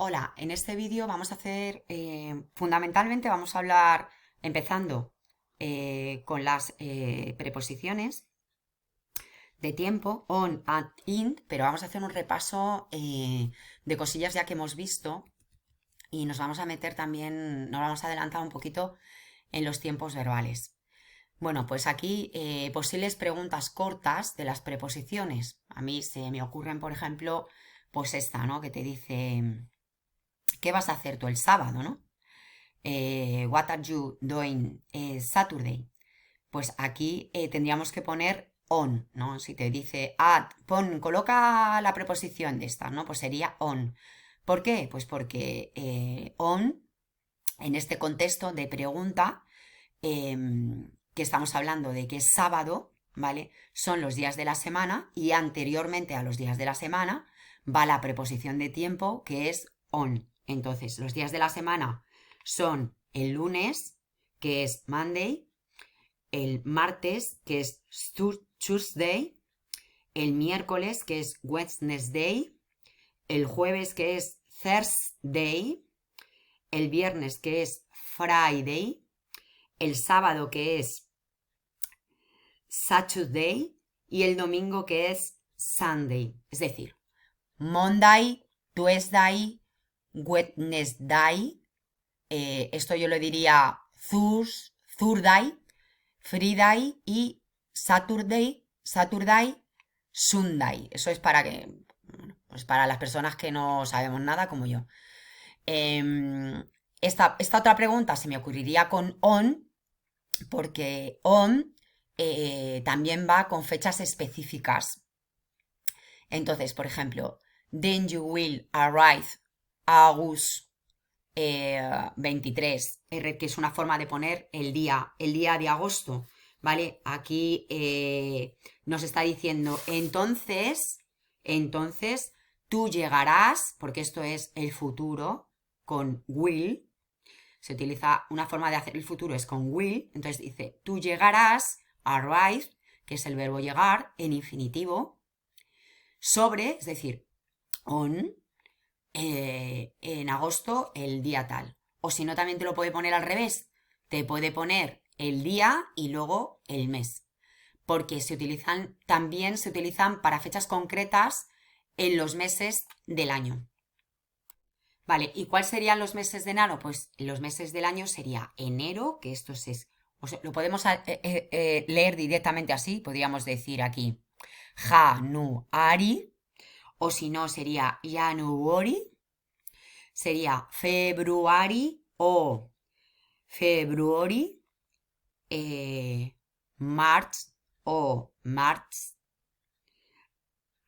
Hola, en este vídeo vamos a hacer, fundamentalmente vamos a hablar, empezando con las preposiciones de tiempo, on, at, in, pero vamos a hacer un repaso de cosillas ya que hemos visto y nos vamos a meter también, nos vamos a adelantar un poquito en los tiempos verbales. Bueno, pues aquí posibles preguntas cortas de las preposiciones. A mí se me ocurren, por ejemplo, pues esta, ¿no? Que te dice, ¿qué vas a hacer tú el sábado, no? What are you doing Saturday? Pues aquí tendríamos que poner on, ¿no? Si te dice coloca la preposición de esta, ¿no? Pues sería on. ¿Por qué? Pues porque on, en este contexto de pregunta, que estamos hablando de que es sábado, ¿vale? Son los días de la semana y anteriormente a los días de la semana va la preposición de tiempo que es on. Entonces, los días de la semana son el lunes, que es Monday, el martes, que es Tuesday, el miércoles, que es Wednesday, el jueves, que es Thursday, el viernes, que es Friday, el sábado, que es Saturday, y el domingo, que es Sunday. Es decir, Monday, Tuesday, Wednesday, esto yo le diría Thursday, Friday y Saturday, Sunday. Eso es para que, bueno, pues para las personas que no sabemos nada como yo. Esta otra pregunta se me ocurriría con on, porque on también va con fechas específicas. Entonces, por ejemplo, then you will arrive August 23, que es una forma de poner el día de agosto, ¿vale? Aquí nos está diciendo, entonces tú llegarás, porque esto es el futuro, con will, se utiliza una forma de hacer el futuro, es con will, entonces dice, tú llegarás, arrive, que es el verbo llegar, en infinitivo, sobre, es decir, on, en agosto el día tal. O si no, también te lo puede poner al revés. Te puede poner el día y luego el mes. Porque también se utilizan para fechas concretas en los meses del año. Vale, ¿y cuáles serían los meses de enero? Pues los meses del año sería enero, que esto es, o sea, lo podemos leer directamente así, podríamos decir aquí Januari, o si no sería January, sería February o February, March o March,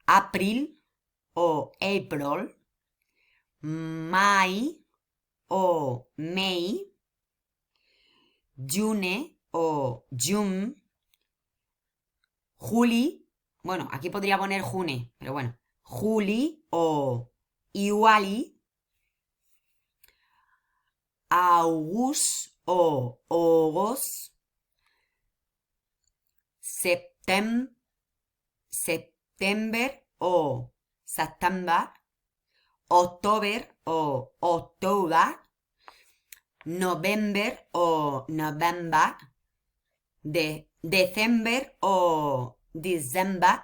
April o April, May o May, June o June, Juli, bueno, aquí podría poner June, pero bueno, Juli o Iuali, August o August, September o September, October o October, November o November, December o December.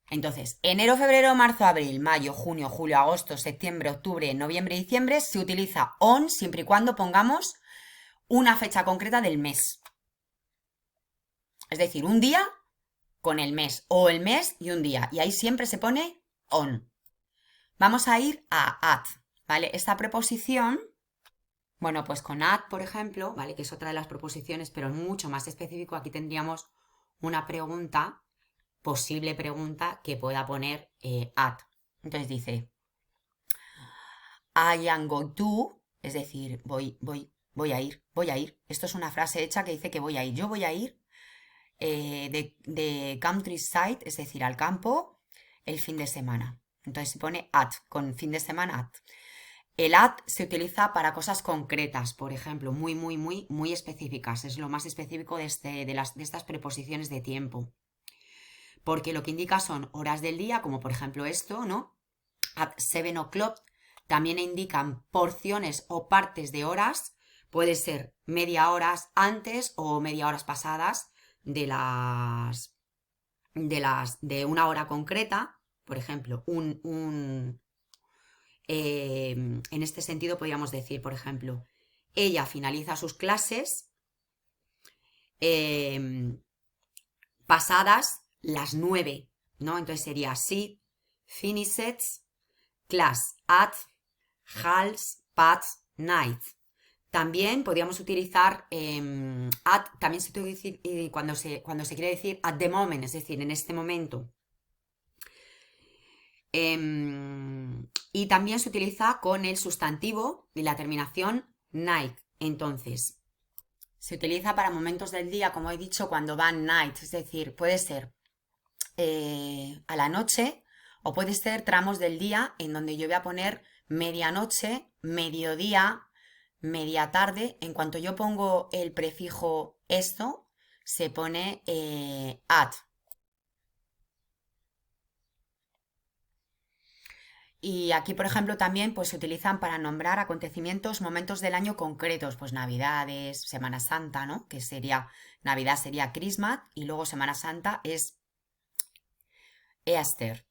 Entonces, enero, febrero, marzo, abril, mayo, junio, julio, agosto, septiembre, octubre, noviembre y diciembre se utiliza on siempre y cuando pongamos una fecha concreta del mes. Es decir, un día con el mes o el mes y un día. Y ahí siempre se pone on. Vamos a ir a at, ¿vale? Esta preposición, bueno, pues con at, por ejemplo, ¿vale? Que es otra de las preposiciones, pero mucho más específico, aquí tendríamos una pregunta, posible pregunta que pueda poner at. Entonces dice, I am going to, es decir, voy a ir. Esto es una frase hecha que dice que voy a ir. Yo voy a ir de countryside, es decir, al campo, el fin de semana. Entonces se pone at, con fin de semana at. El at se utiliza para cosas concretas, por ejemplo, muy específicas. Es lo más específico de estas preposiciones de tiempo. Porque lo que indica son horas del día, como por ejemplo esto, ¿no? At 7 o'clock también indican porciones o partes de horas. Puede ser media hora antes o media hora pasadas de una hora concreta. Por ejemplo, en este sentido podríamos decir, por ejemplo, ella finaliza sus clases pasadas las 9, ¿no? Entonces sería she finishes class at half past 9. También podríamos utilizar at, también se utiliza cuando se quiere decir at the moment, es decir, en este momento. Y también se utiliza con el sustantivo y la terminación night. Entonces, se utiliza para momentos del día, como he dicho, cuando van night, es decir, puede ser a la noche o puede ser tramos del día en donde yo voy a poner medianoche, mediodía, media tarde. En cuanto yo pongo el prefijo esto, se pone at. Y aquí, por ejemplo, también pues, se utilizan para nombrar acontecimientos, momentos del año concretos, pues Navidades, Semana Santa, ¿no? Que sería, Navidad sería Christmas y luego Semana Santa es Easter.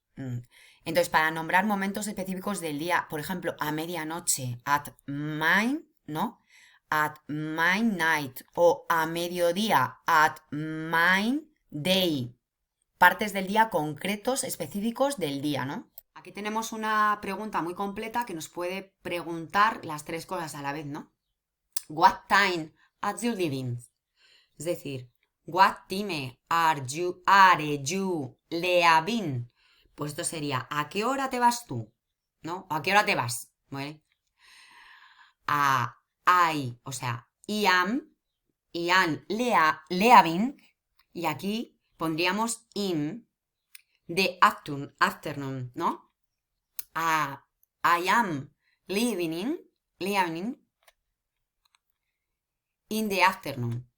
Entonces, para nombrar momentos específicos del día, por ejemplo, a medianoche, at mine, ¿no? At mine night o a mediodía, at mine day. Partes del día concretos, específicos del día, ¿no? Aquí tenemos una pregunta muy completa que nos puede preguntar las tres cosas a la vez, ¿no? What time are you leaving? Es decir, what time are you leaving? Pues esto sería, ¿a qué hora te vas tú? ¿No? ¿A qué hora te vas? ¿Vale? A I, o sea, I am leaving, y aquí pondríamos in the afternoon, ¿no? I am leaving in the afternoon.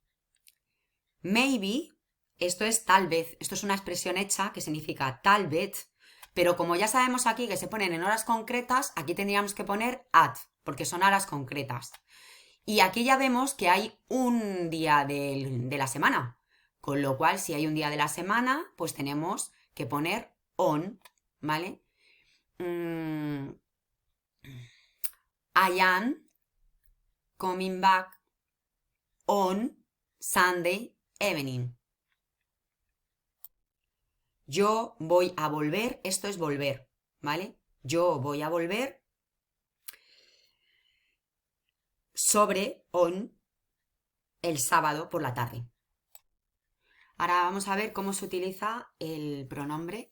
Maybe, esto es tal vez, esto es una expresión hecha que significa tal vez, pero como ya sabemos aquí que se ponen en horas concretas, aquí tendríamos que poner at, porque son horas concretas. Y aquí ya vemos que hay un día de la semana, con lo cual si hay un día de la semana, pues tenemos que poner on, ¿vale? I am coming back on Sunday evening. Yo voy a volver, esto es volver, ¿vale? Yo voy a volver sobre on el sábado por la tarde. Ahora vamos a ver cómo se utiliza el pronombre,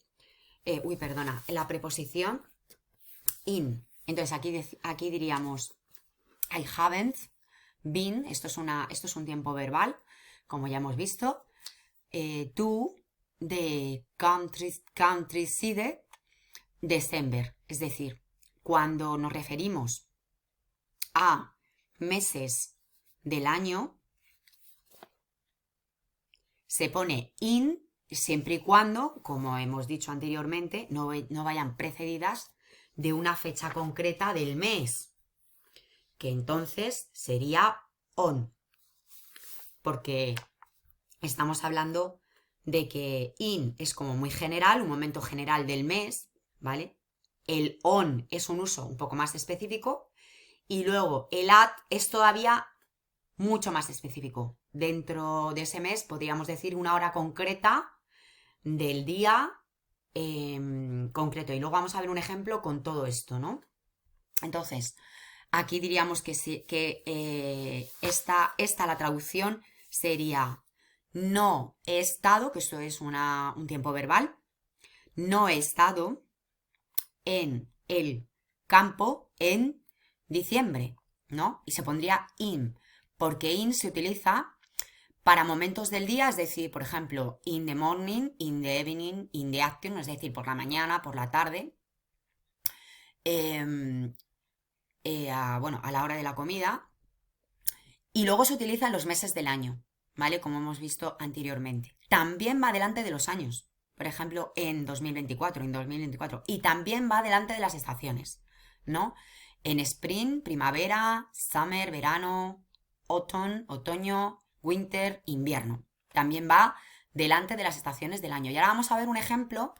la preposición in. Entonces aquí diríamos I haven't been, esto es un tiempo verbal, como ya hemos visto, to the countryside December. Es decir, cuando nos referimos a meses del año, se pone in siempre y cuando, como hemos dicho anteriormente, no vayan precedidas de una fecha concreta del mes, que entonces sería on, porque estamos hablando de que in es como muy general, un momento general del mes, ¿vale? El on es un uso un poco más específico y luego el at es todavía mucho más específico. Dentro de ese mes podríamos decir una hora concreta del día concreto. Y luego vamos a ver un ejemplo con todo esto, ¿no? Entonces, aquí diríamos que esta la traducción sería no he estado, que esto es un tiempo verbal, no he estado en el campo en diciembre, ¿no? Y se pondría in, porque in se utiliza para momentos del día, es decir, por ejemplo, in the morning, in the evening, in the afternoon, es decir, por la mañana, por la tarde, a la hora de la comida. Y luego se utiliza en los meses del año, ¿vale? Como hemos visto anteriormente. También va delante de los años, por ejemplo, en 2024, y también va delante de las estaciones, ¿no? En spring, primavera, summer, verano, autumn, otoño, winter, invierno. También va delante de las estaciones del año. Y ahora vamos a ver un ejemplo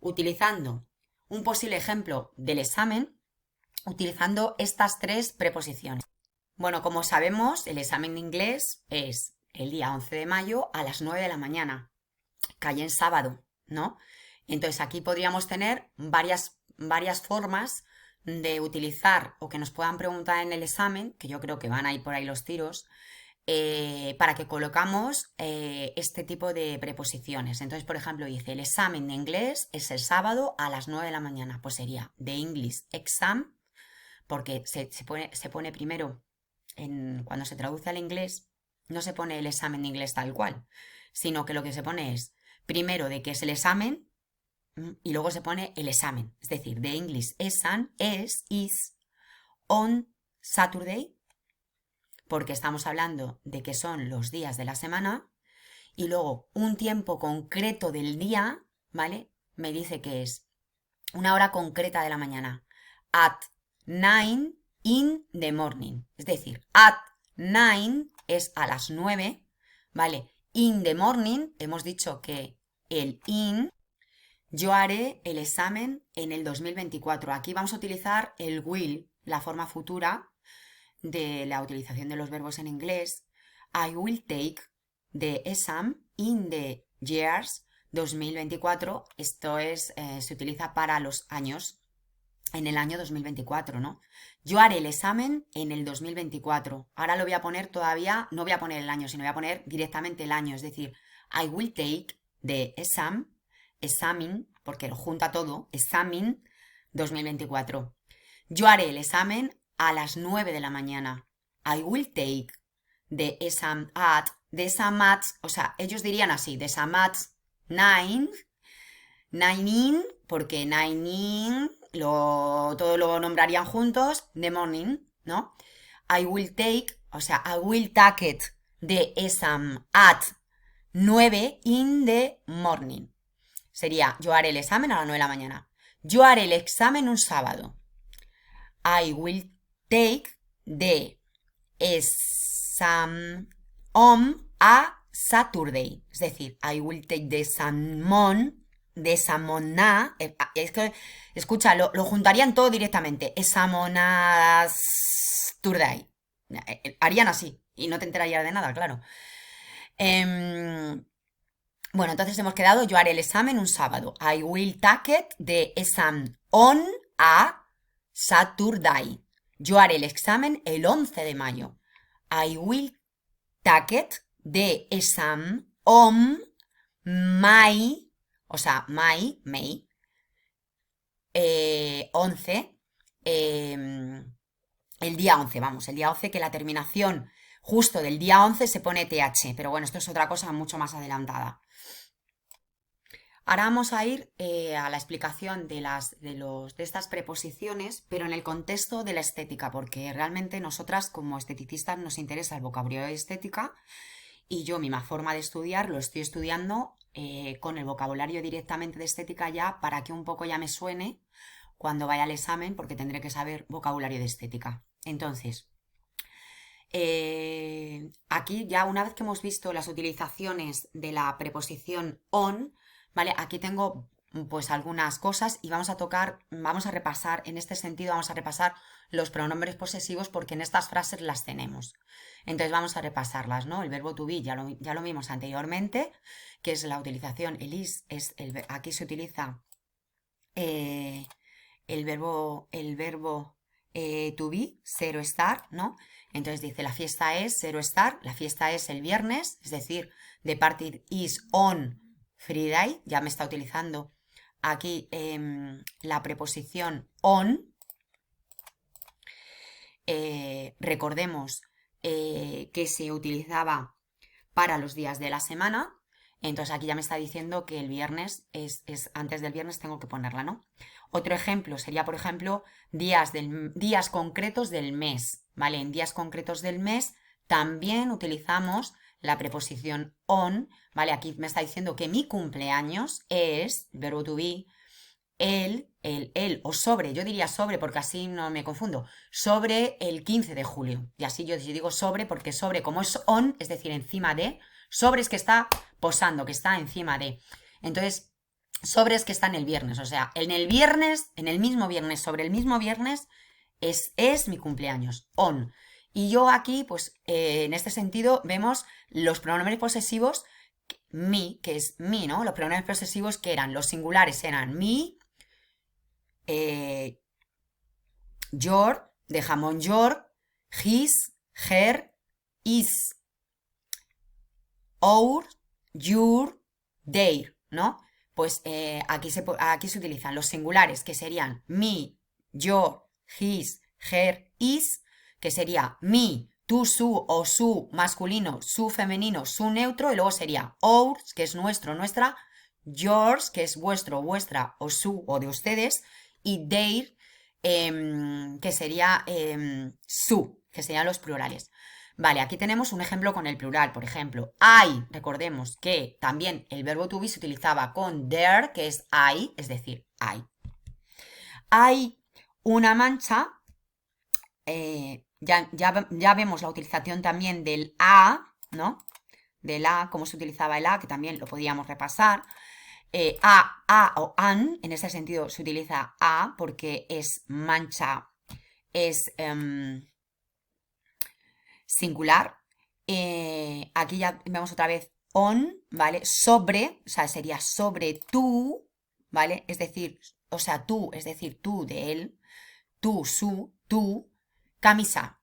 utilizando un posible ejemplo del examen, utilizando estas tres preposiciones. Bueno, como sabemos, el examen de inglés es el día 11 de mayo a las 9 de la mañana. Cae en sábado, ¿no? Entonces aquí podríamos tener varias formas de utilizar o que nos puedan preguntar en el examen, que yo creo que van a ir por ahí los tiros, para que colocamos este tipo de preposiciones. Entonces, por ejemplo, dice, el examen de inglés es el sábado a las 9 de la mañana. Pues sería the English exam, porque se pone primero, cuando se traduce al inglés, no se pone el examen de inglés tal cual, sino que lo que se pone es primero de qué es el examen y luego se pone el examen. Es decir, the English exam is on Saturday, porque estamos hablando de que son los días de la semana, y luego un tiempo concreto del día, ¿vale? Me dice que es una hora concreta de la mañana. At 9 in the morning. Es decir, at 9 es a las 9, ¿vale? In the morning, hemos dicho que el in, yo haré el examen en el 2024. Aquí vamos a utilizar el will, la forma futura de la utilización de los verbos en inglés. I will take the exam in the years 2024. Esto es, se utiliza para los años, en el año 2024, ¿no? Yo haré el examen en el 2024. Ahora lo voy a poner todavía, no voy a poner el año, sino voy a poner directamente el año. Es decir, I will take the examen, porque lo junta todo, examen 2024. Yo haré el examen a las 9 de la mañana. I will take the exam at, o sea, ellos dirían así, the exam at 9 in, porque 9 in, todo lo nombrarían juntos, the morning, ¿no? I will take, o sea, I will take it, the exam at 9 in the morning. Sería, yo haré el examen a las 9 de la mañana. Yo haré el examen un sábado. I will take the exam on a Saturday. Es decir, I will take the exam on, es que, escucha, lo juntarían todo directamente. Exam on a Saturday. Harían así y no te enterarías de nada, claro. Bueno, entonces hemos quedado, yo haré el examen un sábado. I will take the exam on a Saturday. Yo haré el examen el 11 de mayo. I will take the exam on May, o sea, May, 11, el día 11, vamos, el día 11, que la terminación justo del día 11 se pone TH, pero bueno, esto es otra cosa mucho más adelantada. Ahora vamos a ir a la explicación de estas preposiciones, pero en el contexto de la estética, porque realmente nosotras como esteticistas nos interesa el vocabulario de estética y yo mi forma de estudiar lo estoy estudiando con el vocabulario directamente de estética ya para que un poco ya me suene cuando vaya al examen, porque tendré que saber vocabulario de estética. Entonces, aquí ya una vez que hemos visto las utilizaciones de la preposición on, ¿vale? Aquí tengo pues algunas cosas y vamos a repasar, en este sentido vamos a repasar los pronombres posesivos porque en estas frases las tenemos. Entonces vamos a repasarlas, ¿no? El verbo to be ya lo vimos anteriormente, que es la utilización, el is, aquí se utiliza el verbo to be, ser o estar, ¿no? Entonces dice, la fiesta es ser o estar, la fiesta es el viernes, es decir, the party is on Friday, ya me está utilizando aquí la preposición on. Recordemos que se utilizaba para los días de la semana, entonces aquí ya me está diciendo que el viernes es antes del viernes tengo que ponerla, ¿no? Otro ejemplo sería, por ejemplo, días concretos del mes, ¿vale? En días concretos del mes también utilizamos la preposición on, ¿vale? Aquí me está diciendo que mi cumpleaños es, verbo to be, el o sobre, yo diría sobre porque así no me confundo, sobre el 15 de julio. Y así yo digo sobre porque sobre, como es on, es decir, encima de, sobre es que está posando, que está encima de. Entonces, sobre es que está en el viernes, o sea, en el viernes, en el mismo viernes, sobre el mismo viernes, es mi cumpleaños, on. Y yo aquí, pues, en este sentido, vemos los pronombres posesivos, mi, que es mi, ¿no? Los pronombres posesivos que eran, los singulares eran mi, your, de jamón your, his, her, is, our, your, their, ¿no? Pues aquí se utilizan los singulares que serían me, your, his, her, is, que sería mi, tú, su o su masculino, su femenino, su neutro, y luego sería ours, que es nuestro, nuestra, yours, que es vuestro, vuestra o su o de ustedes, y their, que sería su, que serían los plurales. Vale, aquí tenemos un ejemplo con el plural, por ejemplo, I, recordemos que también el verbo to be se utilizaba con there, que es I, es decir, I. Hay una mancha, ya vemos la utilización también del a, ¿no? Del a, cómo se utilizaba el a, que también lo podíamos repasar. A o an, en ese sentido se utiliza a porque es mancha, es singular. Aquí ya vemos otra vez on, ¿vale? Sobre, o sea, sería sobre tú, ¿vale? Es decir, o sea, tú, es decir, tú de él, tú, su, tú, camisa,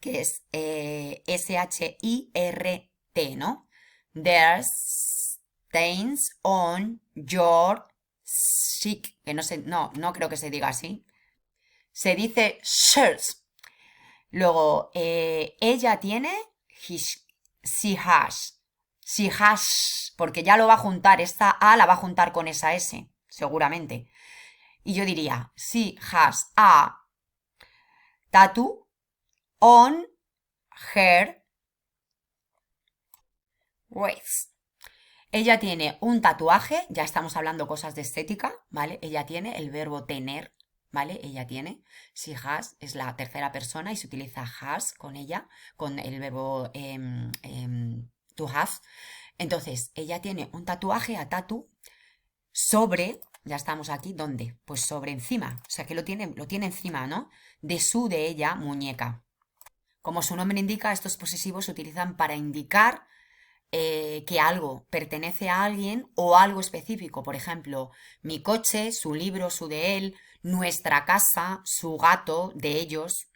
que es S-H-I-R-T, ¿no? There's stains on your chic, que no sé, no creo que se diga así. Se dice shirts. Luego, ella tiene, she has, porque ya lo va a juntar, esta A la va a juntar con esa S, seguramente. Y yo diría, she has a tattoo on her waist. Ella tiene un tatuaje, ya estamos hablando cosas de estética, ¿vale? Ella tiene el verbo tener, ¿vale? Ella tiene. She has es la tercera persona y se utiliza has con ella, con el verbo to have. Entonces, ella tiene un tatuaje, a tatu, sobre, ya estamos aquí, ¿dónde? Pues sobre encima, o sea que lo tiene encima, ¿no? De su, de ella, muñeca. Como su nombre indica, estos posesivos se utilizan para indicar que algo pertenece a alguien o algo específico. Por ejemplo, mi coche, su libro, su de él, nuestra casa, su gato, de ellos.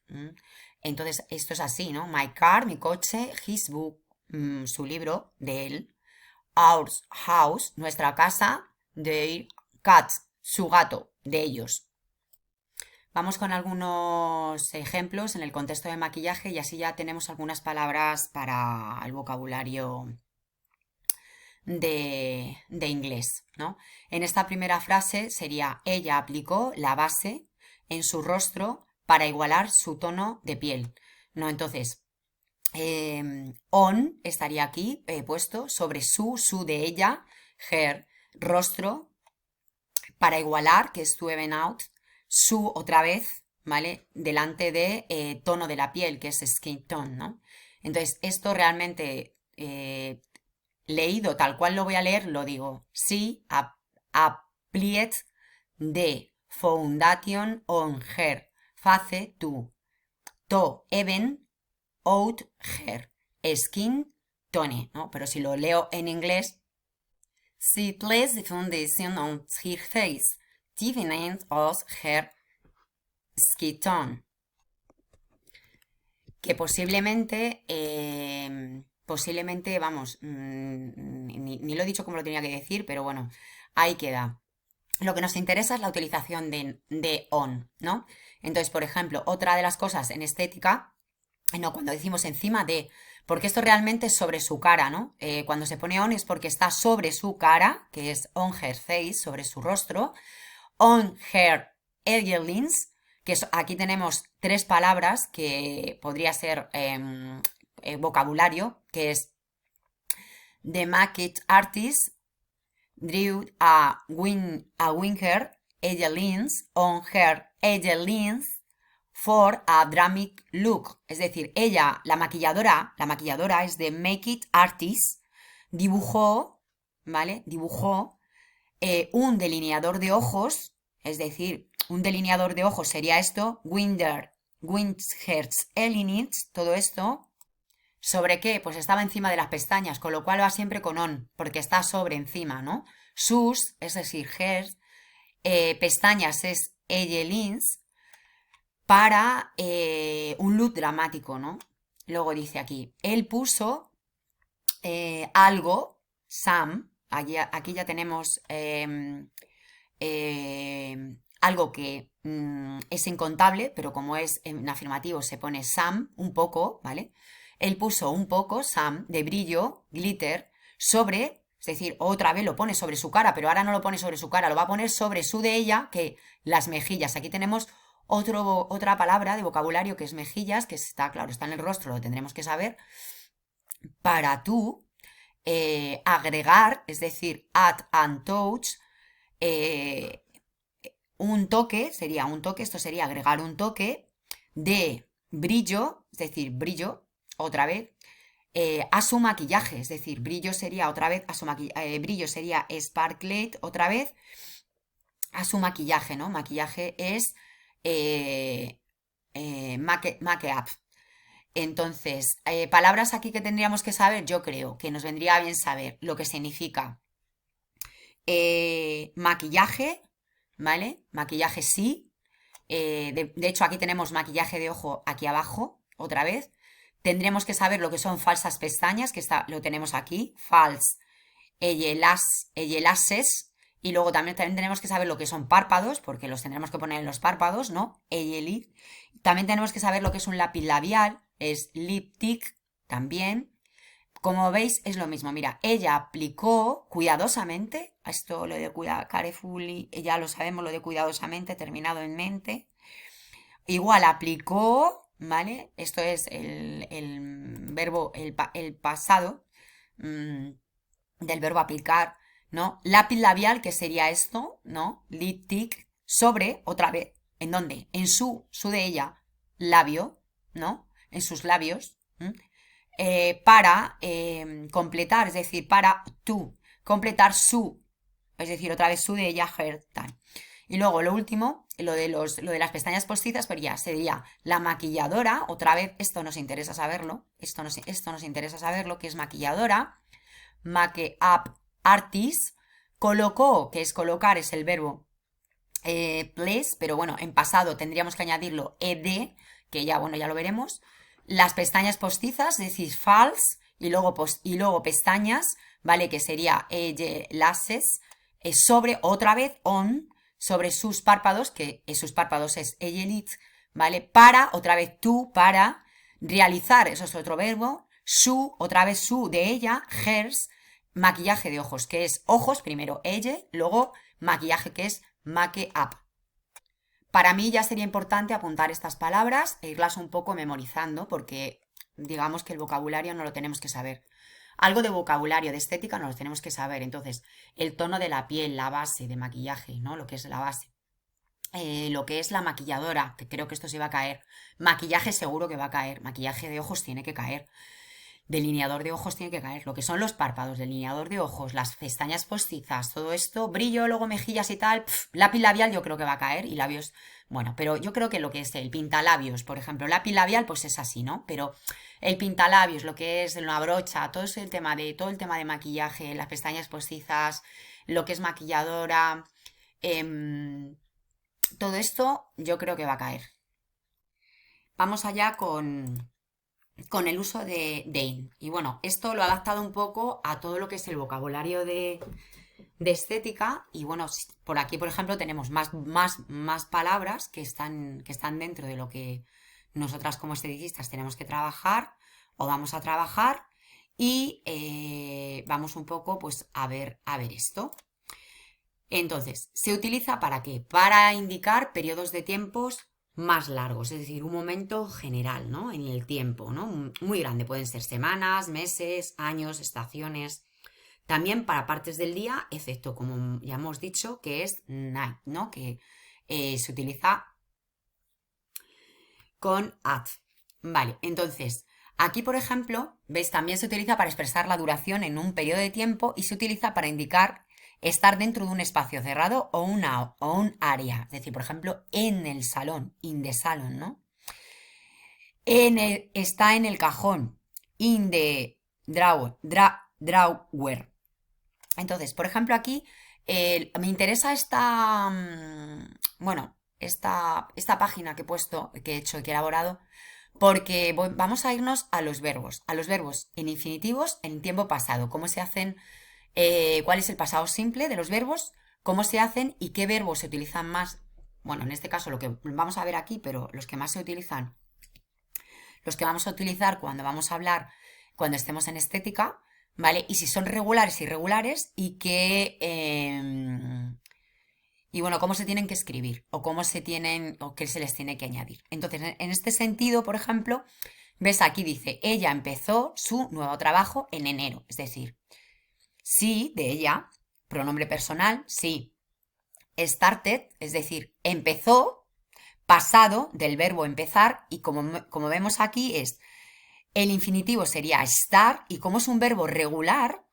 Entonces, esto es así, ¿no? My car, mi coche, his book, su libro, de él. Our house, nuestra casa, their cat, su gato, de ellos. Vamos con algunos ejemplos en el contexto de maquillaje y así ya tenemos algunas palabras para el vocabulario de inglés, ¿no? En esta primera frase sería, ella aplicó la base en su rostro para igualar su tono de piel, ¿no? Entonces, on estaría aquí puesto sobre su de ella, her, rostro, para igualar, que es to even out, su otra vez, ¿vale? Delante de tono de la piel, que es skin tone, ¿no? Entonces, esto realmente leído tal cual lo voy a leer, lo digo. Sí, applied the foundation on her face to even out her skin tone, ¿no? Pero si lo leo en inglés, she placed the foundation on her face, even out her skin tone. Que posiblemente, vamos, ni lo he dicho como lo tenía que decir, pero bueno, ahí queda. Lo que nos interesa es la utilización de on, ¿no? Entonces, por ejemplo, otra de las cosas en estética, no, cuando decimos encima de, porque esto realmente es sobre su cara, ¿no? Cuando se pone on es porque está sobre su cara, que es on her face, sobre su rostro, on her earrings, que aquí tenemos tres palabras que podría ser vocabulario, que es the makeup artist, drew a winker Egelins on her Egelins for a dramatic look. Es decir, ella, la maquilladora es de Make It Artist, dibujó, ¿vale? Dibujó un delineador de ojos, es decir, un delineador de ojos sería esto, Windherz Elinitz, todo esto. ¿Sobre qué? Pues estaba encima de las pestañas, con lo cual va siempre con on, porque está sobre encima, ¿no? Sus, es decir, her, pestañas es Egelins, para un look dramático, ¿no? Luego dice aquí, él puso algo, Sam, aquí ya tenemos algo que es incontable, pero como es en afirmativo se pone Sam, un poco, ¿vale? Él puso un poco, Sam, de brillo, glitter, sobre, es decir, otra vez lo pone sobre su cara, pero ahora no lo pone sobre su cara, lo va a poner sobre su de ella, que las mejillas. Aquí tenemos otra palabra de vocabulario que es mejillas, que está, claro, está en el rostro, lo tendremos que saber. Para tú agregar, es decir, add and touch, un toque, esto sería agregar un toque de brillo, es decir, brillo, otra vez, a su maquillaje, es decir, brillo sería otra vez a su maquillaje, brillo sería sparklet, otra vez, a su maquillaje, ¿no? Maquillaje es make-up. Entonces, palabras aquí que tendríamos que saber, yo creo que nos vendría bien saber lo que significa maquillaje, ¿vale? Maquillaje sí. De hecho, aquí tenemos maquillaje de ojo aquí abajo, otra vez. Tendremos que saber lo que son falsas pestañas, que lo tenemos aquí, false eyelashes. Y luego también tendremos que saber lo que son párpados, porque los tendremos que poner en los párpados, ¿no? Eyelid. También tenemos que saber lo que es un lápiz labial, es lipstick también. Como veis es lo mismo, mira, ella aplicó cuidadosamente, esto lo de carefully, ya lo sabemos, lo de cuidadosamente, terminado en mente. Igual aplicó, ¿vale? Esto es el verbo, el pasado del verbo aplicar, ¿no? Lápiz labial, que sería esto, ¿no? Lipstick, sobre, otra vez, ¿en dónde? En su de ella, labio, ¿no? En sus labios, para completar, es decir, para tú, completar su, es decir, otra vez su de ella, her, tal. Y luego lo último, lo de las pestañas postizas, pues ya sería la maquilladora, otra vez, esto nos interesa saberlo, esto nos interesa saberlo, que es maquilladora, make-up artist, colocó, que es colocar, es el verbo place, pero bueno, en pasado tendríamos que añadirlo ed, que ya, bueno, ya lo veremos. Las pestañas postizas, es decir, false, y luego pestañas, ¿vale? Que sería lashes, sobre, otra vez, on, sobre sus párpados, que sus párpados es eyelit, ¿vale? Para, otra vez tú, para realizar, eso es otro verbo, su, otra vez su de ella, hers, maquillaje de ojos, que es ojos, primero ella, luego maquillaje, que es make-up. Para mí ya sería importante apuntar estas palabras e irlas un poco memorizando porque digamos que el vocabulario no lo tenemos que saber. Algo de vocabulario, de estética no lo tenemos que saber. Entonces, el tono de la piel, la base de maquillaje, ¿no? Lo que es la base. Lo que es la maquilladora, que creo que esto se va a caer. Maquillaje seguro que va a caer. Maquillaje de ojos tiene que caer. Delineador de ojos tiene que caer. Lo que son los párpados, delineador de ojos, las pestañas postizas, todo esto, brillo, luego mejillas y tal, lápiz labial yo creo que va a caer y labios, bueno, pero yo creo que lo que es el pintalabios, por ejemplo, lápiz labial pues es así, ¿no? Pero el pintalabios, lo que es una brocha, todo el tema de maquillaje, las pestañas postizas, lo que es maquilladora, todo esto yo creo que va a caer. Vamos allá con el uso de in. Y bueno, esto lo he adaptado un poco a todo lo que es el vocabulario de estética. Y bueno, por aquí, por ejemplo, tenemos más palabras que están dentro de lo que nosotras como esteticistas tenemos que trabajar o vamos a trabajar. Y vamos un poco pues a ver esto. Entonces, ¿se utiliza para qué? Para indicar periodos de tiempos más largos, es decir, un momento general, ¿no? En el tiempo, ¿no? Muy grande, pueden ser semanas, meses, años, estaciones. También para partes del día, excepto, como ya hemos dicho, que es night, ¿no? Que se utiliza con at. Vale, entonces, aquí, por ejemplo, ¿veis? También se utiliza para expresar la duración en un periodo de tiempo y se utiliza para indicar estar dentro de un espacio cerrado o un área. Es decir, por ejemplo, en el salón, in the salon, ¿no? Está en el cajón, in the drawer. Entonces, por ejemplo, aquí me interesa bueno, esta página que he puesto, que he hecho y que he elaborado, porque vamos a irnos a los verbos en infinitivos en tiempo pasado, cómo se hacen, cuál es el pasado simple de los verbos, cómo se hacen y qué verbos se utilizan más. Bueno, en este caso lo que vamos a ver aquí, pero los que más se utilizan, los que vamos a utilizar cuando vamos a hablar, cuando estemos en estética, ¿vale? Y si son regulares, irregulares y y bueno, cómo se tienen que escribir o cómo se tienen o qué se les tiene que añadir. Entonces, en este sentido, por ejemplo, ves aquí dice, ella empezó su nuevo trabajo en enero, es decir, sí, de ella, pronombre personal, sí, started, es decir, empezó, pasado del verbo empezar y como vemos aquí es el infinitivo sería estar y como es un verbo regular,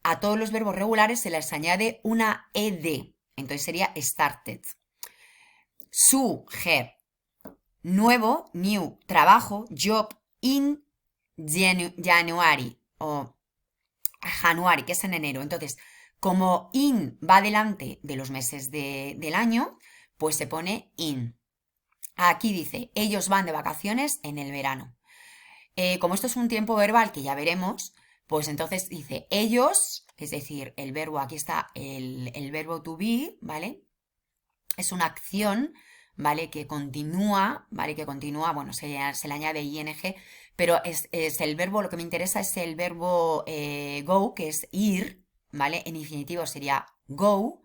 a todos los verbos regulares se les añade una ed. Entonces sería started. Su, her, nuevo, new, trabajo, job, in January o January, que es en enero. Entonces, como in va delante de los meses del año, pues se pone in. Aquí dice, ellos van de vacaciones en el verano. Como esto es un tiempo verbal que ya veremos, pues entonces dice ellos, es decir, el verbo, aquí está el verbo to be, ¿vale? Es una acción, ¿vale? Que continúa, ¿vale? Que continúa, bueno, se le añade ing, pero es el verbo, lo que me interesa es el verbo go, que es ir, ¿vale? En infinitivo sería go.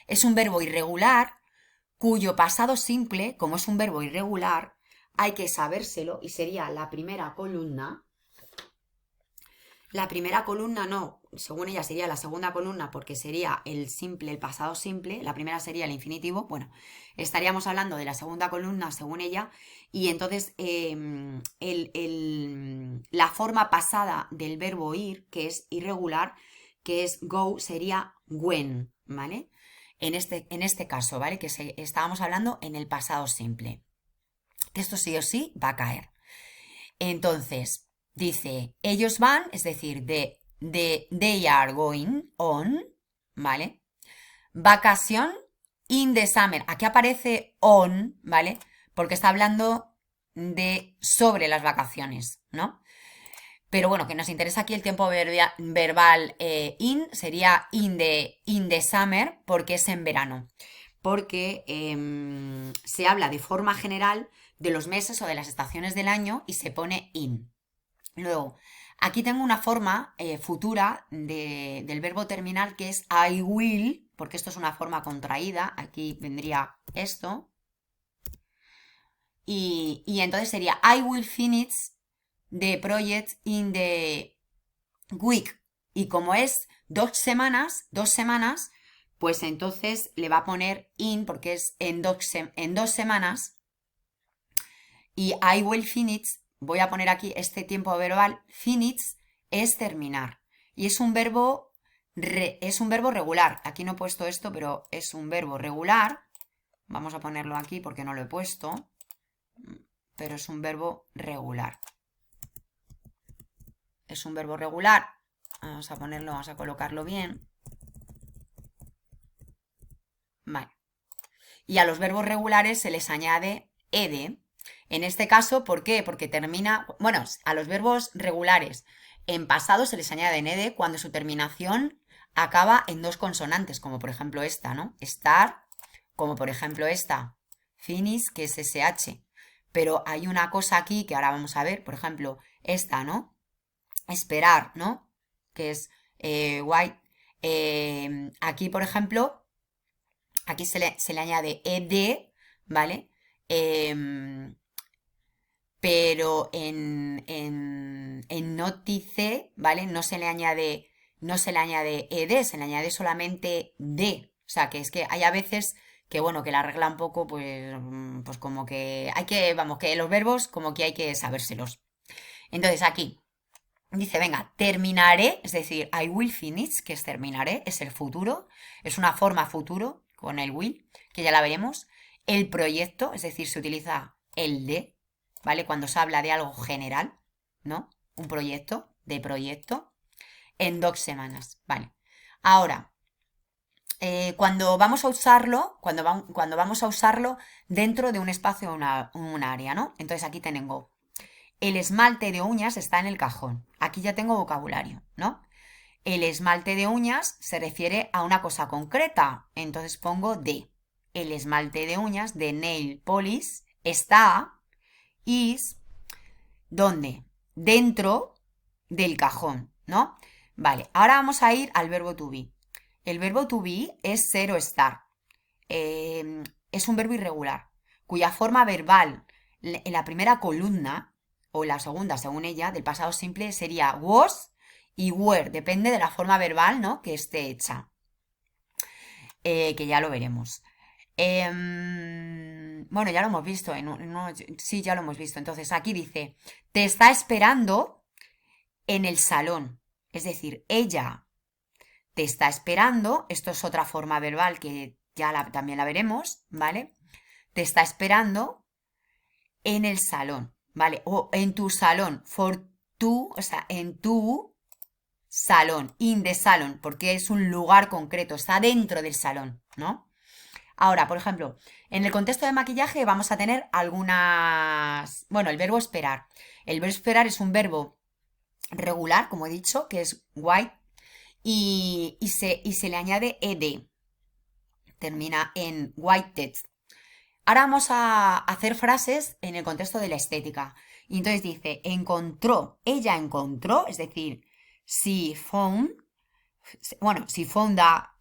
Es un verbo irregular cuyo pasado simple, como es un verbo irregular, hay que sabérselo y sería la primera columna. La primera columna no, según ella sería la segunda columna porque sería el simple, el pasado simple, la primera sería el infinitivo. Bueno, estaríamos hablando de la segunda columna según ella y entonces la forma pasada del verbo ir, que es irregular, que es go, sería when, ¿vale? En este caso, ¿vale? Que estábamos hablando en el pasado simple. Esto sí o sí va a caer. Entonces, dice, ellos van, es decir, they are going on, ¿vale? Vacación in the summer. Aquí aparece on, ¿vale? Porque está hablando de sobre las vacaciones, ¿no? Pero bueno, que nos interesa aquí el tiempo verbal in, sería in the summer, porque es en verano. Porque se habla de forma general de los meses o de las estaciones del año y se pone in. Luego, aquí tengo una forma futura del verbo terminal que es I will, porque esto es una forma contraída. Aquí vendría esto. Y entonces sería I will finish the project in the week. Y como es 2 semanas, pues entonces le va a poner in porque es en 2 semanas. Y I will finish, voy a poner aquí este tiempo verbal, finish es terminar. Y es un verbo, regular. Aquí no he puesto esto, pero es un verbo regular. Vamos a ponerlo aquí porque no lo he puesto. Pero es un verbo regular. Es un verbo regular. Vamos a ponerlo, vamos a colocarlo bien. Vale. Y a los verbos regulares se les añade ed. En este caso, ¿por qué? Porque termina, bueno, a los verbos regulares en pasado se les añade ed cuando su terminación acaba en 2 consonantes, como por ejemplo esta, ¿no? Estar, como por ejemplo esta, finish, que es sh. Pero hay una cosa aquí que ahora vamos a ver, por ejemplo, esta, ¿no? Esperar, ¿no? Que es white. Aquí, por ejemplo, aquí se le añade ed, ¿vale? Pero en notice, ¿vale? No se le añade no se le añade ed, se le añade solamente d. O sea, que es que hay a veces que, bueno, que la regla un poco, pues, pues como que hay que, vamos, que los verbos como que hay que sabérselos. Entonces aquí dice, venga, terminaré, es decir, I will finish, que es terminaré, es el futuro, es una forma futuro con el will, que ya la veremos. El proyecto, es decir, se utiliza el de, ¿vale? Cuando se habla de algo general, ¿no? Un proyecto, de proyecto, en 2 semanas, ¿vale? Ahora, cuando vamos a usarlo, cuando vamos a usarlo dentro de un espacio o un área, ¿no? Entonces aquí tengo, el esmalte de uñas está en el cajón. Aquí ya tengo vocabulario, ¿no? El esmalte de uñas se refiere a una cosa concreta, entonces pongo de. El esmalte de uñas, de nail polish, está, is, ¿dónde? Dentro del cajón, ¿no? Vale, ahora vamos a ir al verbo to be. El verbo to be es ser o estar. Es un verbo irregular, cuya forma verbal en la primera columna, o en la segunda, según ella, del pasado simple, sería was y were, depende de la forma verbal, ¿no? Que esté hecha, que ya lo veremos. Bueno, ya lo hemos visto, sí, ya lo hemos visto. Entonces aquí dice, te está esperando en el salón. Es decir, ella te está esperando, esto es otra forma verbal que ya también la veremos, ¿vale? Te está esperando en el salón, ¿vale? O en tu salón, for tu, o sea, en tu salón, in the salon, porque es un lugar concreto, está dentro del salón, ¿no? Ahora, por ejemplo, en el contexto de maquillaje vamos a tener algunas... Bueno, el verbo esperar. El verbo esperar es un verbo regular, como he dicho, que es white, y se le añade ed. Termina en whited. Ahora vamos a hacer frases en el contexto de la estética. Y entonces dice, encontró, ella encontró, es decir, she found, bueno, she found a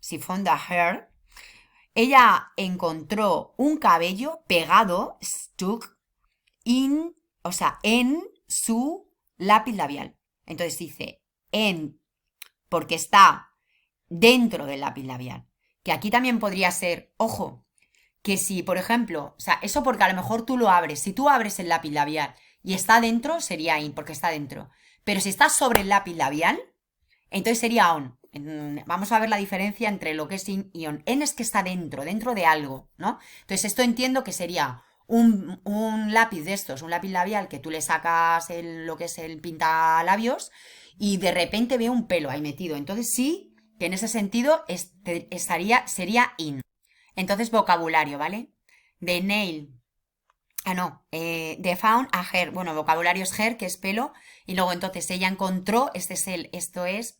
hair. Ella encontró un cabello pegado, stuck, o sea, en su lápiz labial. Entonces dice, porque está dentro del lápiz labial. Que aquí también podría ser, ojo, que si, por ejemplo, o sea, eso porque a lo mejor tú lo abres, si tú abres el lápiz labial y está dentro, sería in, porque está dentro. Pero si está sobre el lápiz labial, entonces sería on. Vamos a ver la diferencia entre lo que es in y on. En es que está dentro de algo, ¿no? Entonces esto entiendo que sería un lápiz de estos, un lápiz labial que tú le sacas lo que es el pintalabios y de repente ve un pelo ahí metido. Entonces sí, que en ese sentido sería in. Entonces vocabulario, ¿vale? De nail. Ah, no. De found a hair. Bueno, vocabulario es hair, que es pelo. Y luego entonces ella encontró, esto es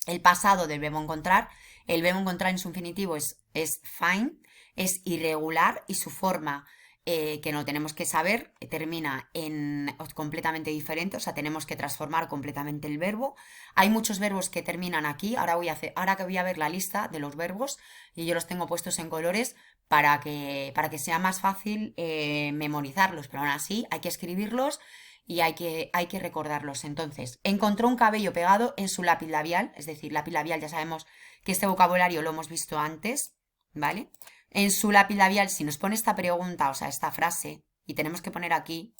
el pasado del verbo encontrar. El verbo encontrar en su infinitivo es find, es irregular y su forma, que no tenemos que saber, termina en completamente diferente, o sea, tenemos que transformar completamente el verbo. Hay muchos verbos que terminan aquí, ahora que voy a ver la lista de los verbos y yo los tengo puestos en colores para que sea más fácil memorizarlos, pero aún así hay que escribirlos y hay que recordarlos. Entonces, encontró un cabello pegado en su lápiz labial, es decir, lápiz labial, ya sabemos que este vocabulario lo hemos visto antes, ¿vale? En su lápiz labial, si nos pone esta pregunta, o sea, esta frase, y tenemos que poner aquí,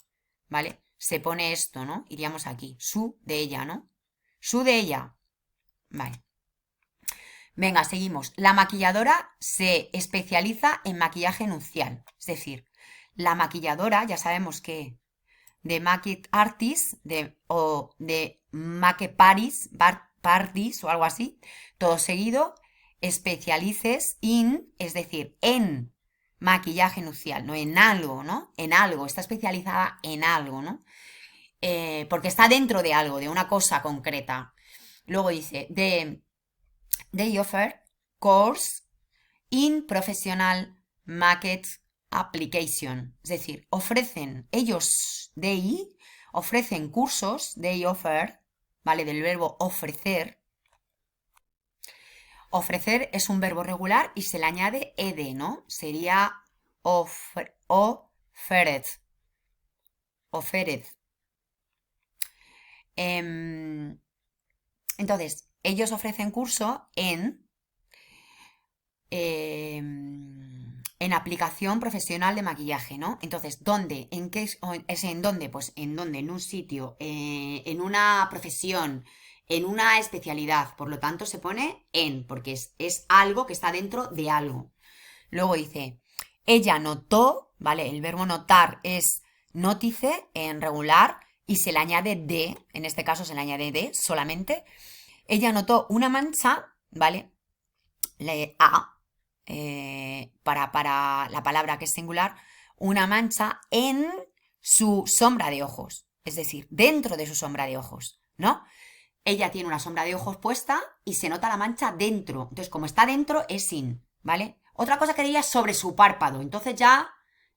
¿vale? Se pone esto, ¿no? Iríamos aquí, su de ella, ¿no? Su de ella, ¿vale? Venga, seguimos. La maquilladora se especializa en maquillaje nupcial, es decir, la maquilladora, ya sabemos que de Makeup Artist o de Make Paris, Parties o algo así, todo seguido, especialices in, es decir, en maquillaje nupcial, no en algo, ¿no? En algo, está especializada en algo, ¿no? Porque está dentro de algo, de una cosa concreta. Luego dice, they offer course in professional makeup application, es decir, ofrecen cursos, they offer, ¿vale? Del verbo ofrecer. Ofrecer es un verbo regular y se le añade ed, ¿no? Sería offered. Offered. Entonces, ellos ofrecen curso en aplicación profesional de maquillaje, ¿no? Entonces, ¿dónde? ¿En qué es en dónde? Pues en dónde, en un sitio, en una profesión, en una especialidad. Por lo tanto, se pone en, porque es algo que está dentro de algo. Luego dice, ella notó, ¿vale? El verbo notar es nótice en regular y se le añade de, en este caso se le añade de solamente. Ella notó una mancha, ¿vale? A, para la palabra que es singular, una mancha en su sombra de ojos, es decir, dentro de su sombra de ojos, ¿no? Ella tiene una sombra de ojos puesta y se nota la mancha dentro. Entonces, como está dentro, es sin, ¿vale? Otra cosa que diría es sobre su párpado. Entonces ya,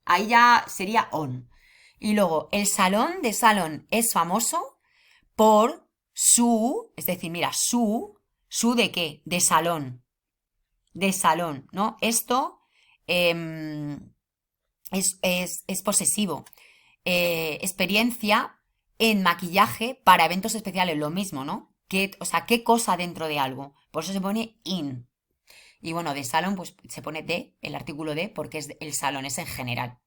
ahí ya sería on. Y luego, el salón de salón es famoso por su, es decir, mira, su de qué? De salón, ¿no? Esto es posesivo. Experiencia en maquillaje para eventos especiales, lo mismo, ¿no? O sea, ¿qué cosa dentro de algo? Por eso se pone in. Y bueno, de salón, pues se pone de, el artículo de, porque es el salón, es en general.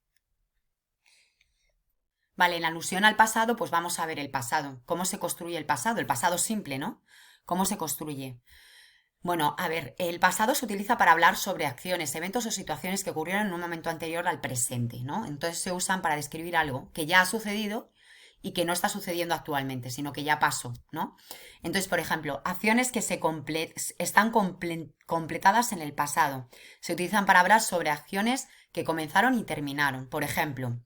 Vale, en alusión al pasado, pues vamos a ver el pasado. ¿Cómo se construye el pasado simple, ¿no? ¿Cómo se construye? Bueno, a ver, el pasado se utiliza para hablar sobre acciones, eventos o situaciones que ocurrieron en un momento anterior al presente, ¿no? Entonces se usan para describir algo que ya ha sucedido y que no está sucediendo actualmente, sino que ya pasó, ¿no? Entonces, por ejemplo, acciones que están completadas en el pasado. Se utilizan para hablar sobre acciones que comenzaron y terminaron. Por ejemplo,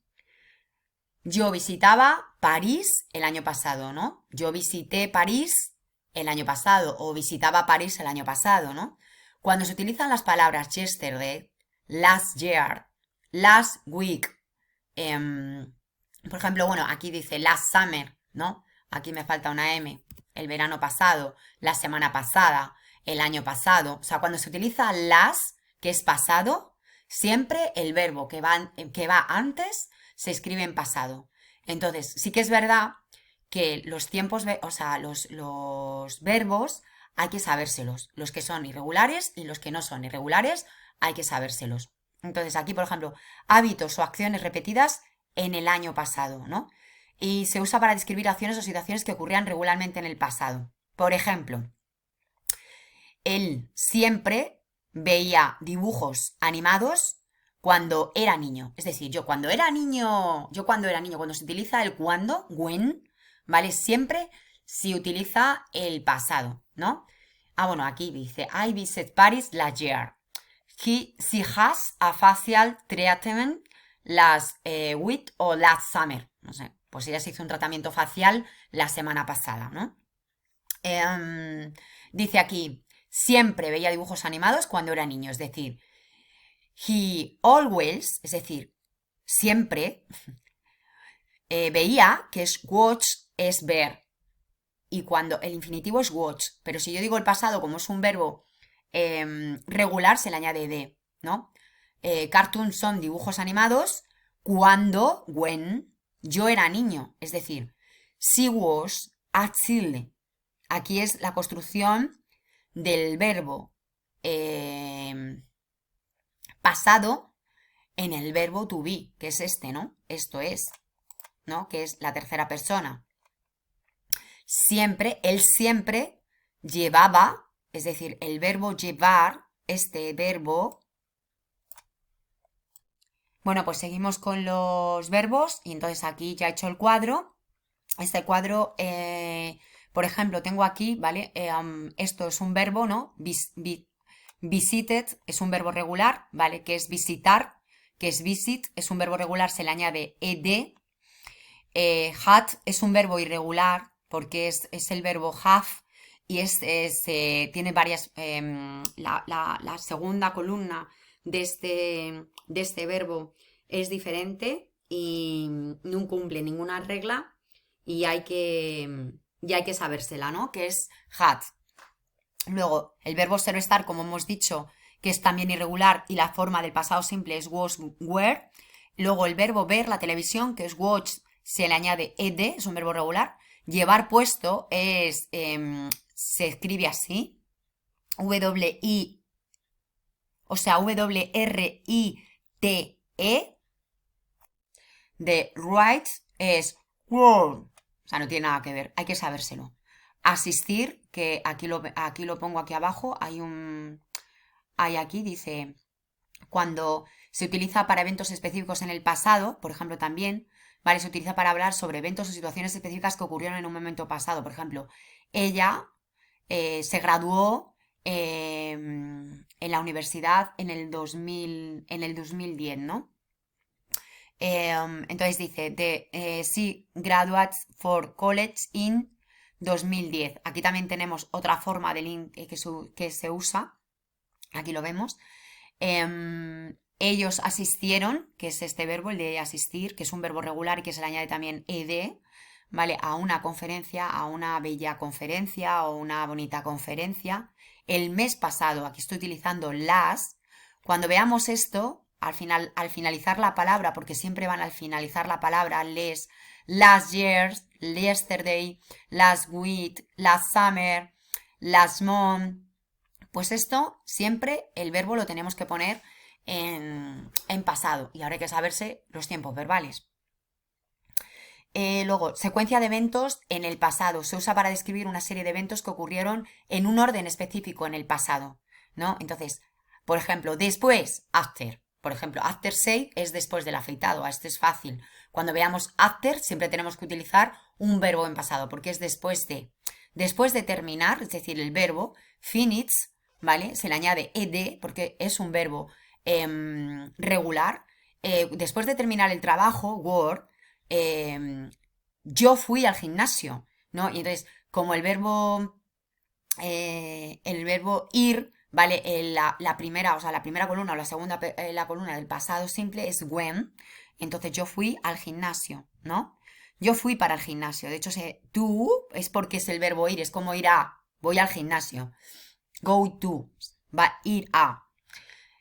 yo visitaba París el año pasado, ¿no? Yo visité París el año pasado o visitaba París el año pasado, ¿no? Cuando se utilizan las palabras yesterday, last year, last week, por ejemplo, bueno, aquí dice last summer, ¿no? Aquí me falta una M, el verano pasado, la semana pasada, el año pasado. O sea, cuando se utiliza last, que es pasado, siempre el verbo que va antes se escribe en pasado. Entonces, sí que es verdad que los tiempos, o sea, los verbos hay que sabérselos. Los que son irregulares y los que no son irregulares hay que sabérselos. Entonces, aquí, por ejemplo, hábitos o acciones repetidas en el año pasado, ¿no? Y se usa para describir acciones o situaciones que ocurrían regularmente en el pasado. Por ejemplo, él siempre veía dibujos animados cuando era niño. Es decir, cuando era niño, cuando se utiliza el cuando, when, ¿vale? Siempre se utiliza el pasado, ¿no? Ah, bueno, aquí dice, I visited Paris last year. She has a facial treatment last week o last summer. No sé, pues ella se hizo un tratamiento facial la semana pasada, ¿no? Dice aquí, siempre veía dibujos animados cuando era niño, es decir, he always, es decir, siempre veía que es watch es ver y cuando el infinitivo es watch, pero si yo digo el pasado como es un verbo regular se le añade de, ¿no? Cartoons son dibujos animados cuando, when, yo era niño, es decir, she was a child. Aquí es la construcción del verbo pasado en el verbo to be, que es este, ¿no? Esto es, ¿no? Que es la tercera persona. Siempre, él siempre llevaba, es decir, el verbo llevar, este verbo. Bueno, pues seguimos con los verbos y entonces aquí ya he hecho el cuadro. Este cuadro, por ejemplo, tengo aquí, ¿vale? Esto es un verbo, ¿no? Visited es un verbo regular, ¿vale? Que es visitar, que es visit, es un verbo regular, se le añade ed. Had es un verbo irregular porque es el verbo have y tiene varias, la segunda columna de este verbo es diferente y no cumple ninguna regla y hay que sabérsela, ¿no? Que es had. Luego, el verbo ser o estar, como hemos dicho, que es también irregular y la forma del pasado simple es was, were. Luego, el verbo ver la televisión, que es watch, se le añade ed, es un verbo regular. Llevar puesto es se escribe así, W-I, o sea, W-R-I-T-E, de write es word, o sea, no tiene nada que ver, hay que sabérselo. Asistir, que aquí lo pongo aquí abajo, hay aquí, dice, cuando se utiliza para eventos específicos en el pasado, por ejemplo, también, ¿vale? Se utiliza para hablar sobre eventos o situaciones específicas que ocurrieron en un momento pasado. Por ejemplo, ella se graduó en la universidad en el 2010, ¿no? Entonces dice, she graduates for college in 2010. Aquí también tenemos otra forma de link que se usa. Aquí lo vemos. Ellos asistieron, que es este verbo, el de asistir, que es un verbo regular y que se le añade también ed, ¿vale? A una conferencia, a una bella conferencia o una bonita conferencia. El mes pasado, aquí estoy utilizando las. Cuando veamos esto, al finalizar la palabra, porque siempre van al finalizar la palabra, last year, yesterday, last week, last summer, last month, pues esto siempre el verbo lo tenemos que poner en pasado y ahora hay que saberse los tiempos verbales. Luego, secuencia de eventos en el pasado. Se usa para describir una serie de eventos que ocurrieron en un orden específico en el pasado, ¿no? Entonces, por ejemplo, después, after. Por ejemplo, after shave es después del afeitado. Esto es fácil. Cuando veamos after, siempre tenemos que utilizar un verbo en pasado, porque es después de. Después de terminar, es decir, el verbo finish, ¿vale? Se le añade ed porque es un verbo regular. Después de terminar el trabajo, work, yo fui al gimnasio, ¿no? Y entonces, como el verbo ir, ¿vale? La primera, o sea, la primera columna o la segunda la columna del pasado simple es when. Entonces, yo fui al gimnasio, ¿no? Yo fui para el gimnasio. De hecho, tú es porque es el verbo ir, es como ir a, voy al gimnasio. Go to, va ir a.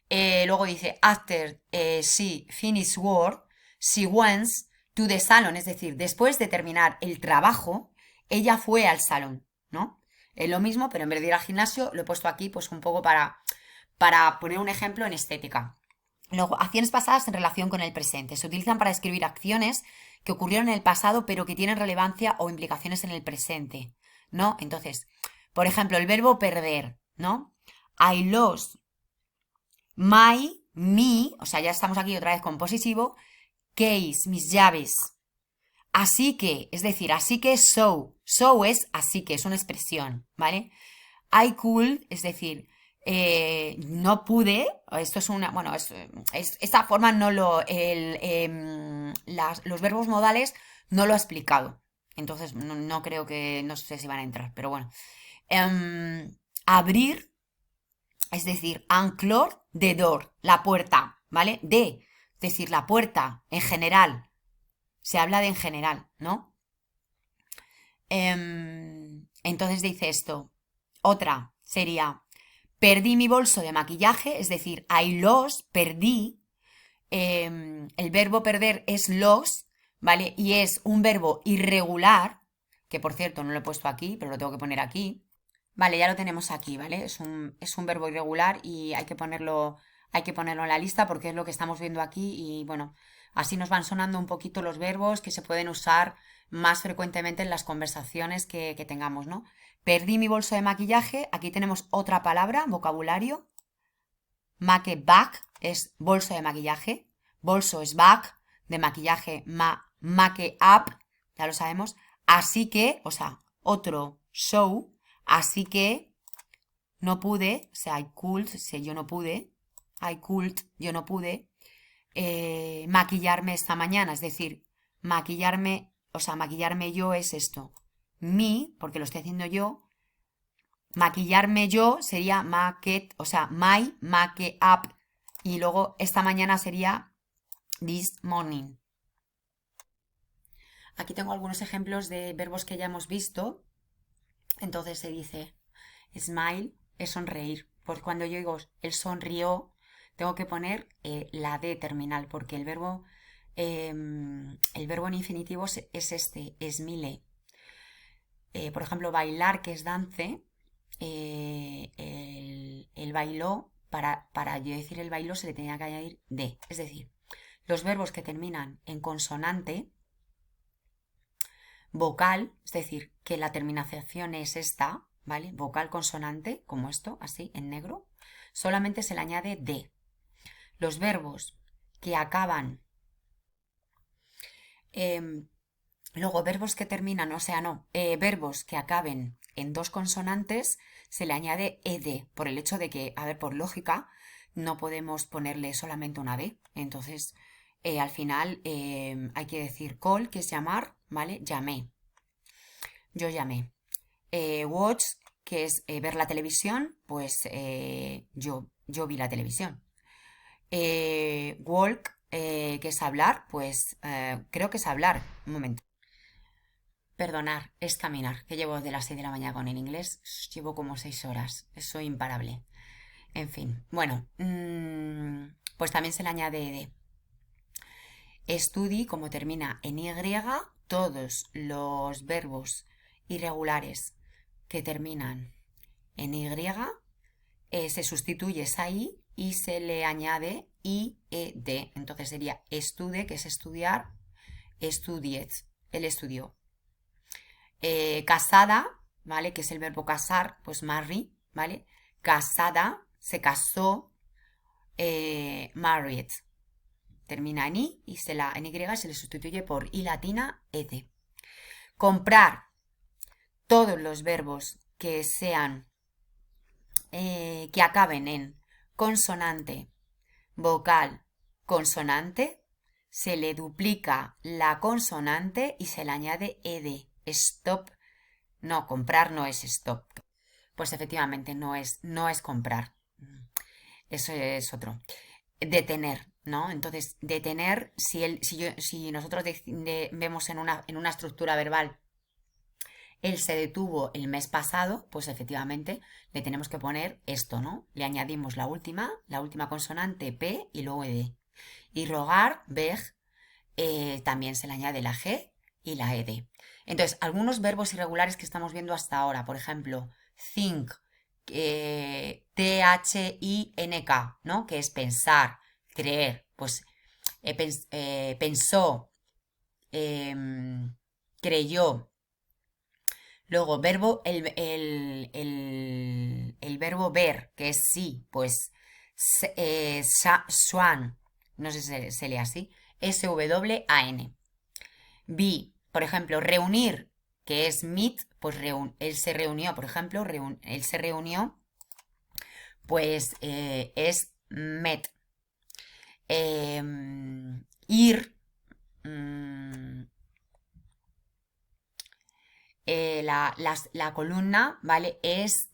Luego dice, after she finished work, she went to the salon, es decir, después de terminar el trabajo, ella fue al salón, ¿no? Es lo mismo, pero en vez de ir al gimnasio, lo he puesto aquí pues un poco para poner un ejemplo en estética. Luego, acciones pasadas en relación con el presente. Se utilizan para describir acciones que ocurrieron en el pasado, pero que tienen relevancia o implicaciones en el presente, ¿no? Entonces, por ejemplo, el verbo perder, ¿no? I lost me, o sea, ya estamos aquí otra vez con posesivo, keys, mis llaves. Así que, es decir, así que so es así que, es una expresión, ¿vale? I could, es decir, no pude, esto es una, bueno, esta forma no los verbos modales no lo ha explicado. Entonces, no creo que, no sé si van a entrar, pero bueno. Abrir, es decir, unclose the door, la puerta, ¿vale? Es decir, la puerta en general. Se habla de en general, ¿no? Entonces dice esto. Otra sería, perdí mi bolso de maquillaje, es decir, I lost, perdí. El verbo perder es lost, ¿vale? Y es un verbo irregular, que por cierto no lo he puesto aquí, pero lo tengo que poner aquí. Vale, ya lo tenemos aquí, ¿vale? Es un verbo irregular y hay que ponerlo en la lista porque es lo que estamos viendo aquí y bueno, así nos van sonando un poquito los verbos que se pueden usar más frecuentemente en las conversaciones que tengamos, ¿no? Perdí mi bolso de maquillaje, aquí tenemos otra palabra, vocabulario. Make back es bolso de maquillaje, bolso es back, de maquillaje make up, ya lo sabemos. Así que, o sea, otro show. Así que no pude, o sea, I could, yo no pude, yo no pude maquillarme esta mañana. Es decir, maquillarme, o sea, maquillarme yo es esto. Me, porque lo estoy haciendo yo. Maquillarme yo sería make, o sea, my make up. Y luego esta mañana sería this morning. Aquí tengo algunos ejemplos de verbos que ya hemos visto. Entonces se dice smile es sonreír. Pues cuando yo digo él sonrió, tengo que poner la D terminal, porque el verbo en infinitivo es este, smile. por ejemplo, bailar, que es dance, el bailó, para yo decir el bailó se le tenía que añadir de. Es decir, los verbos que terminan en consonante, vocal, es decir, que la terminación es esta, ¿vale? Vocal consonante, como esto, así, en negro, solamente se le añade de. Los verbos que acaban, luego verbos que terminan, o sea, no, verbos que acaben en dos consonantes, se le añade ed, por el hecho de que, a ver, por lógica, no podemos ponerle solamente una d. Entonces, al final hay que decir call, que es llamar, ¿vale? Llamé. Yo llamé. Watch, que es ver la televisión, pues yo vi la televisión. Walk, que es hablar, pues creo que es hablar. Un momento. Perdonar, es caminar, que llevo de las 6 de la mañana con el inglés, llevo como 6 horas, soy imparable. En fin, bueno, pues también se le añade de. Estudi, como termina en Y, todos los verbos irregulares que terminan en Y, se sustituye esa I y se le añade IED. Entonces sería estude, que es estudiar, estudiet, él estudió. Casada, ¿vale? Que es el verbo casar, pues marry, ¿vale? Casada, se casó, married. Termina en I y en Y se le sustituye por I latina, ed. Comprar, todos los verbos que sean, que acaben en consonante, vocal, consonante, se le duplica la consonante y se le añade ed. Stop. No, comprar no es stop. Pues efectivamente no es comprar. Eso es otro. Detener, ¿no? Entonces, detener, si nosotros vemos en una estructura verbal, él se detuvo el mes pasado, pues efectivamente le tenemos que poner esto, ¿no? Le añadimos la última consonante P y luego ed. Y rogar, beg, también se le añade la G y la ed. Entonces, algunos verbos irregulares que estamos viendo hasta ahora, por ejemplo, think, T-H-I-N-K, ¿no? Que es pensar, creer, pues pensó, creyó. Luego, el verbo ver, que es sí, pues swan, no sé si se lee así, S-W-A-N. Be, por ejemplo, reunir, que es meet, pues él se reunió, por ejemplo, él se reunió, pues es met. Ir, la columna, ¿vale? Es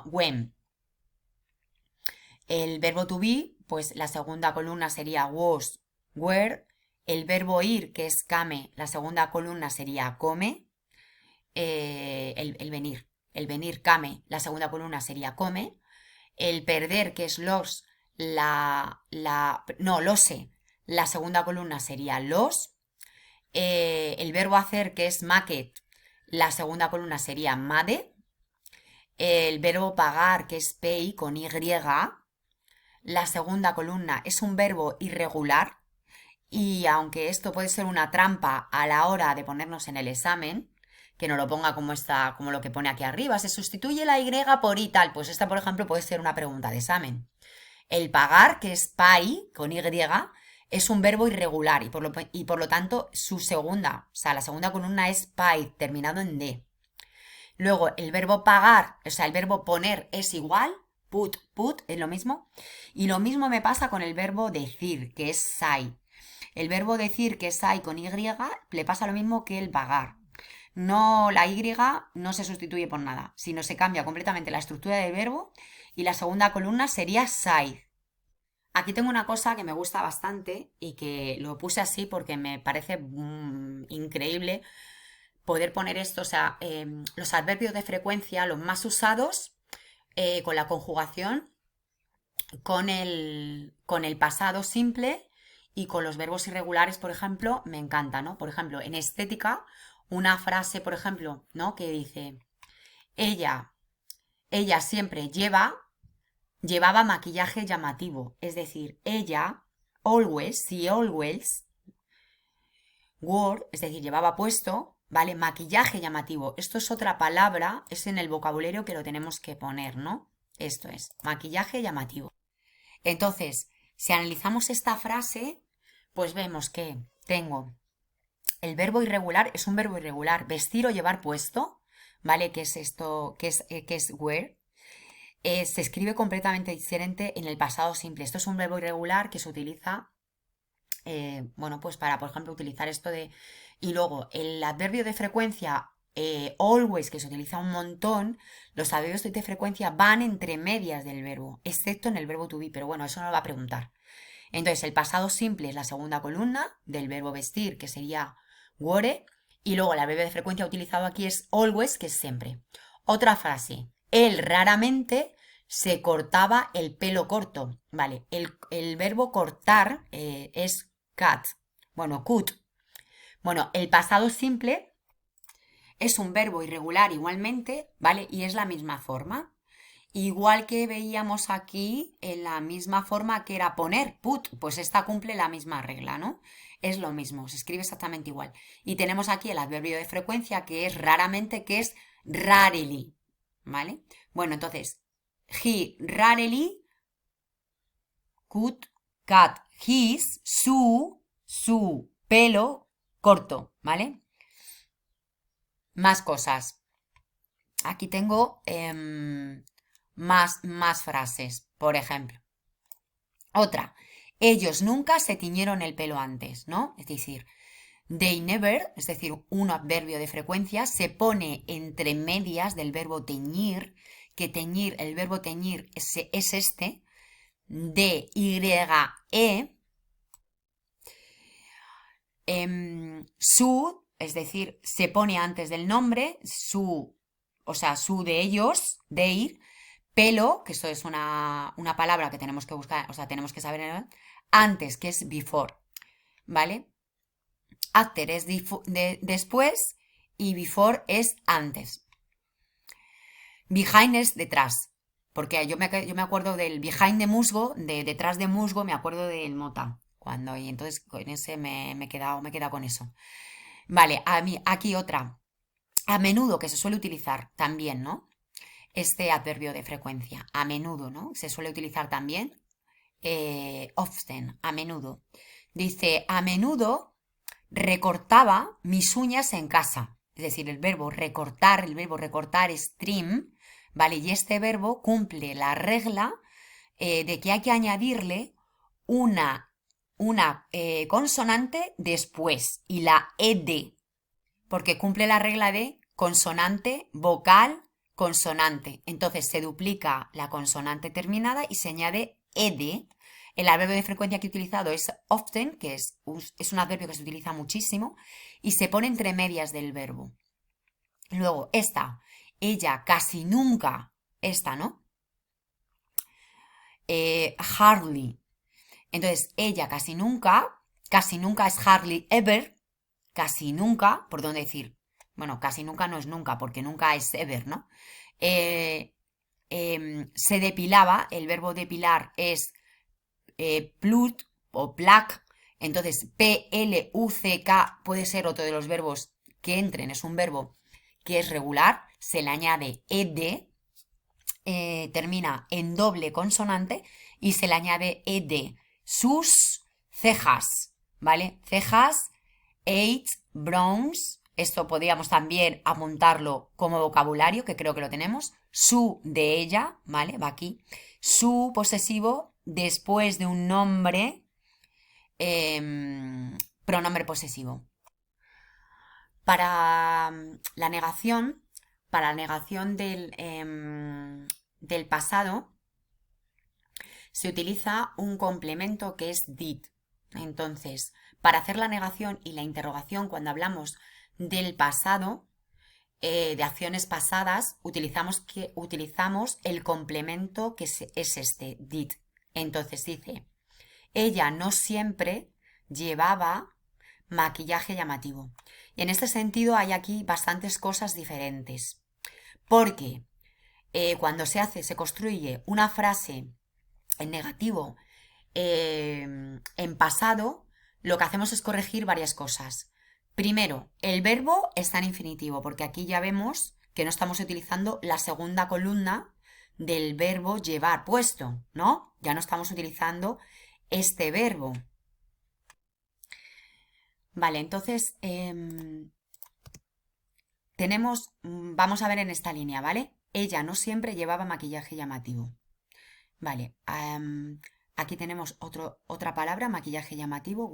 when. El verbo to be, pues la segunda columna sería was, were. El verbo ir, que es come, la segunda columna sería come. El venir. El venir, come, la segunda columna sería come. El perder, que es los, lose, la segunda columna sería los. El verbo hacer, que es make it, la segunda columna sería made. El verbo pagar, que es pay, con Y, la segunda columna es un verbo irregular. Y aunque esto puede ser una trampa a la hora de ponernos en el examen, que no lo ponga como lo que pone aquí arriba, se sustituye la Y por I tal, pues esta, por ejemplo, puede ser una pregunta de examen. El pagar, que es pay, con Y, es un verbo irregular y por lo tanto su segunda, o sea, la segunda columna es pay, terminado en D. Luego, el verbo pagar, o sea, el verbo poner es igual, put, es lo mismo. Y lo mismo me pasa con el verbo decir, que es say. El verbo decir, que es say con Y, le pasa lo mismo que el pagar. No, la Y no se sustituye por nada, sino se cambia completamente la estructura del verbo y la segunda columna sería say. Aquí tengo una cosa que me gusta bastante y que lo puse así porque me parece increíble poder poner esto, o sea, los adverbios de frecuencia, los más usados, con la conjugación, con el pasado simple y con los verbos irregulares, por ejemplo, me encanta, ¿no? Por ejemplo, en estética una frase, por ejemplo, ¿no? Que dice, ella, ella siempre llevaba maquillaje llamativo. Es decir, ella, always, si always, wore, es decir, llevaba puesto, ¿vale? Maquillaje llamativo. Esto es otra palabra, es en el vocabulario que lo tenemos que poner, ¿no? Esto es, maquillaje llamativo. Entonces, si analizamos esta frase, pues vemos que tengo el verbo irregular, es un verbo irregular, vestir o llevar puesto, ¿vale? ¿Qué es esto? ¿Qué es wear? Se escribe completamente diferente en el pasado simple. Esto es un verbo irregular que se utiliza, bueno, pues para, por ejemplo, utilizar esto de... Y luego, el adverbio de frecuencia, always, que se utiliza un montón, los adverbios de frecuencia van entre medias del verbo, excepto en el verbo to be, pero bueno, eso no lo va a preguntar. Entonces, el pasado simple es la segunda columna del verbo vestir, que sería wore, y luego el adverbio de frecuencia utilizado aquí es always, que es siempre. Otra frase, él raramente se cortaba el pelo corto, ¿vale? El verbo cortar es cut, bueno, cut. Bueno, el pasado simple es un verbo irregular igualmente, ¿vale? Y es la misma forma. Igual que veíamos aquí en la misma forma que era poner, put, pues esta cumple la misma regla, ¿no? Es lo mismo, se escribe exactamente igual. Y tenemos aquí el adverbio de frecuencia que es raramente, que es rarely, ¿vale? Bueno, entonces, he rarely could cut his, su pelo corto, ¿vale? Más cosas. Aquí tengo más frases, por ejemplo. Otra, ellos nunca se tiñeron el pelo antes, ¿no? Es decir, they never, es decir, un adverbio de frecuencia, se pone entre medias del verbo teñir, que teñir, el verbo teñir es este, D-Y-E, su, es decir, se pone antes del nombre, su, o sea, su de ellos, their, pelo, que esto es una palabra que tenemos que buscar, o sea, tenemos que saber antes, que es before, ¿vale? After es después y before es antes. Behind es detrás, porque yo me acuerdo del behind de musgo, de detrás de musgo, me acuerdo del mota. Cuando, y entonces con ese me he quedado con eso. Vale, a mí, aquí otra. A menudo, que se suele utilizar también, ¿no? Este adverbio de frecuencia, a menudo, ¿no? Se suele utilizar también, often, a menudo. Dice, a menudo recortaba mis uñas en casa. Es decir, el verbo recortar es trim, ¿vale? Y este verbo cumple la regla de que hay que añadirle una consonante después y la ed, porque cumple la regla de consonante, vocal, consonante. Entonces se duplica la consonante terminada y se añade ed. El adverbio de frecuencia que he utilizado es often, que es un adverbio que se utiliza muchísimo y se pone entre medias del verbo. Luego, ella casi nunca, ¿no? Hardly. Entonces, ella casi nunca es hardly ever, casi nunca, por dónde decir, bueno, casi nunca no es nunca, porque nunca es ever, ¿no? Se depilaba, el verbo depilar es plut o plac, entonces P-L-U-C-K puede ser otro de los verbos que entren, es un verbo que es regular, se le añade ed, termina en doble consonante y se le añade ed. Sus cejas, ¿vale? Cejas, 8 browns, esto podríamos también apuntarlo como vocabulario, que creo que lo tenemos. Su de ella, ¿vale? Va aquí. Su posesivo después de un nombre, pronombre posesivo. Para la negación, del pasado, se utiliza un complemento que es did. Entonces, para hacer la negación y la interrogación, cuando hablamos del pasado, de acciones pasadas, utilizamos el complemento que es este, did. Entonces dice, ella no siempre llevaba maquillaje llamativo. En este sentido hay aquí bastantes cosas diferentes, porque cuando se construye una frase en negativo en pasado, lo que hacemos es corregir varias cosas. Primero, el verbo está en infinitivo, porque aquí ya vemos que no estamos utilizando la segunda columna del verbo llevar puesto, ¿no? Ya no estamos utilizando este verbo. Vale, entonces vamos a ver en esta línea, ¿vale? Ella no siempre llevaba maquillaje llamativo. Vale, aquí tenemos otra palabra, maquillaje llamativo,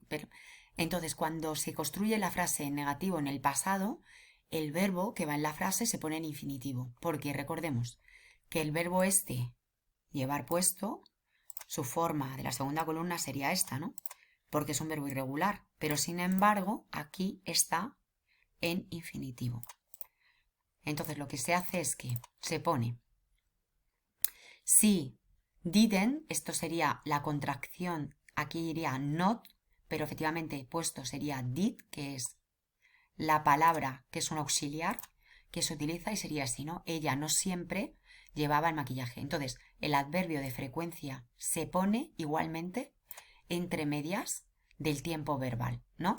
pero entonces cuando se construye la frase en negativo en el pasado, el verbo que va en la frase se pone en infinitivo, porque recordemos que el verbo este, llevar puesto, su forma de la segunda columna sería esta, ¿no? Porque es un verbo irregular, pero sin embargo aquí está en infinitivo. Entonces lo que se hace es que se pone si didn't, esto sería la contracción, aquí iría not, pero efectivamente puesto sería did, que es la palabra que es un auxiliar que se utiliza y sería así, ¿no? Ella no siempre llevaba el maquillaje. Entonces, el adverbio de frecuencia se pone igualmente entre medias del tiempo verbal, ¿no?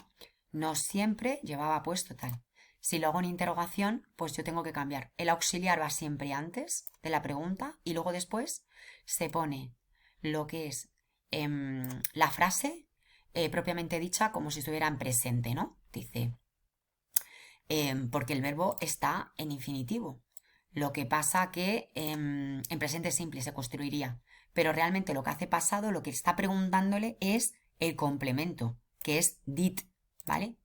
No siempre llevaba puesto tal. Si lo hago en interrogación, pues yo tengo que cambiar. El auxiliar va siempre antes de la pregunta y luego después se pone lo que es la frase propiamente dicha como si estuviera en presente, ¿no? Dice, porque el verbo está en infinitivo. Lo que pasa que en presente simple se construiría. Pero realmente lo que hace pasado, lo que está preguntándole es el complemento, que es did, ¿vale?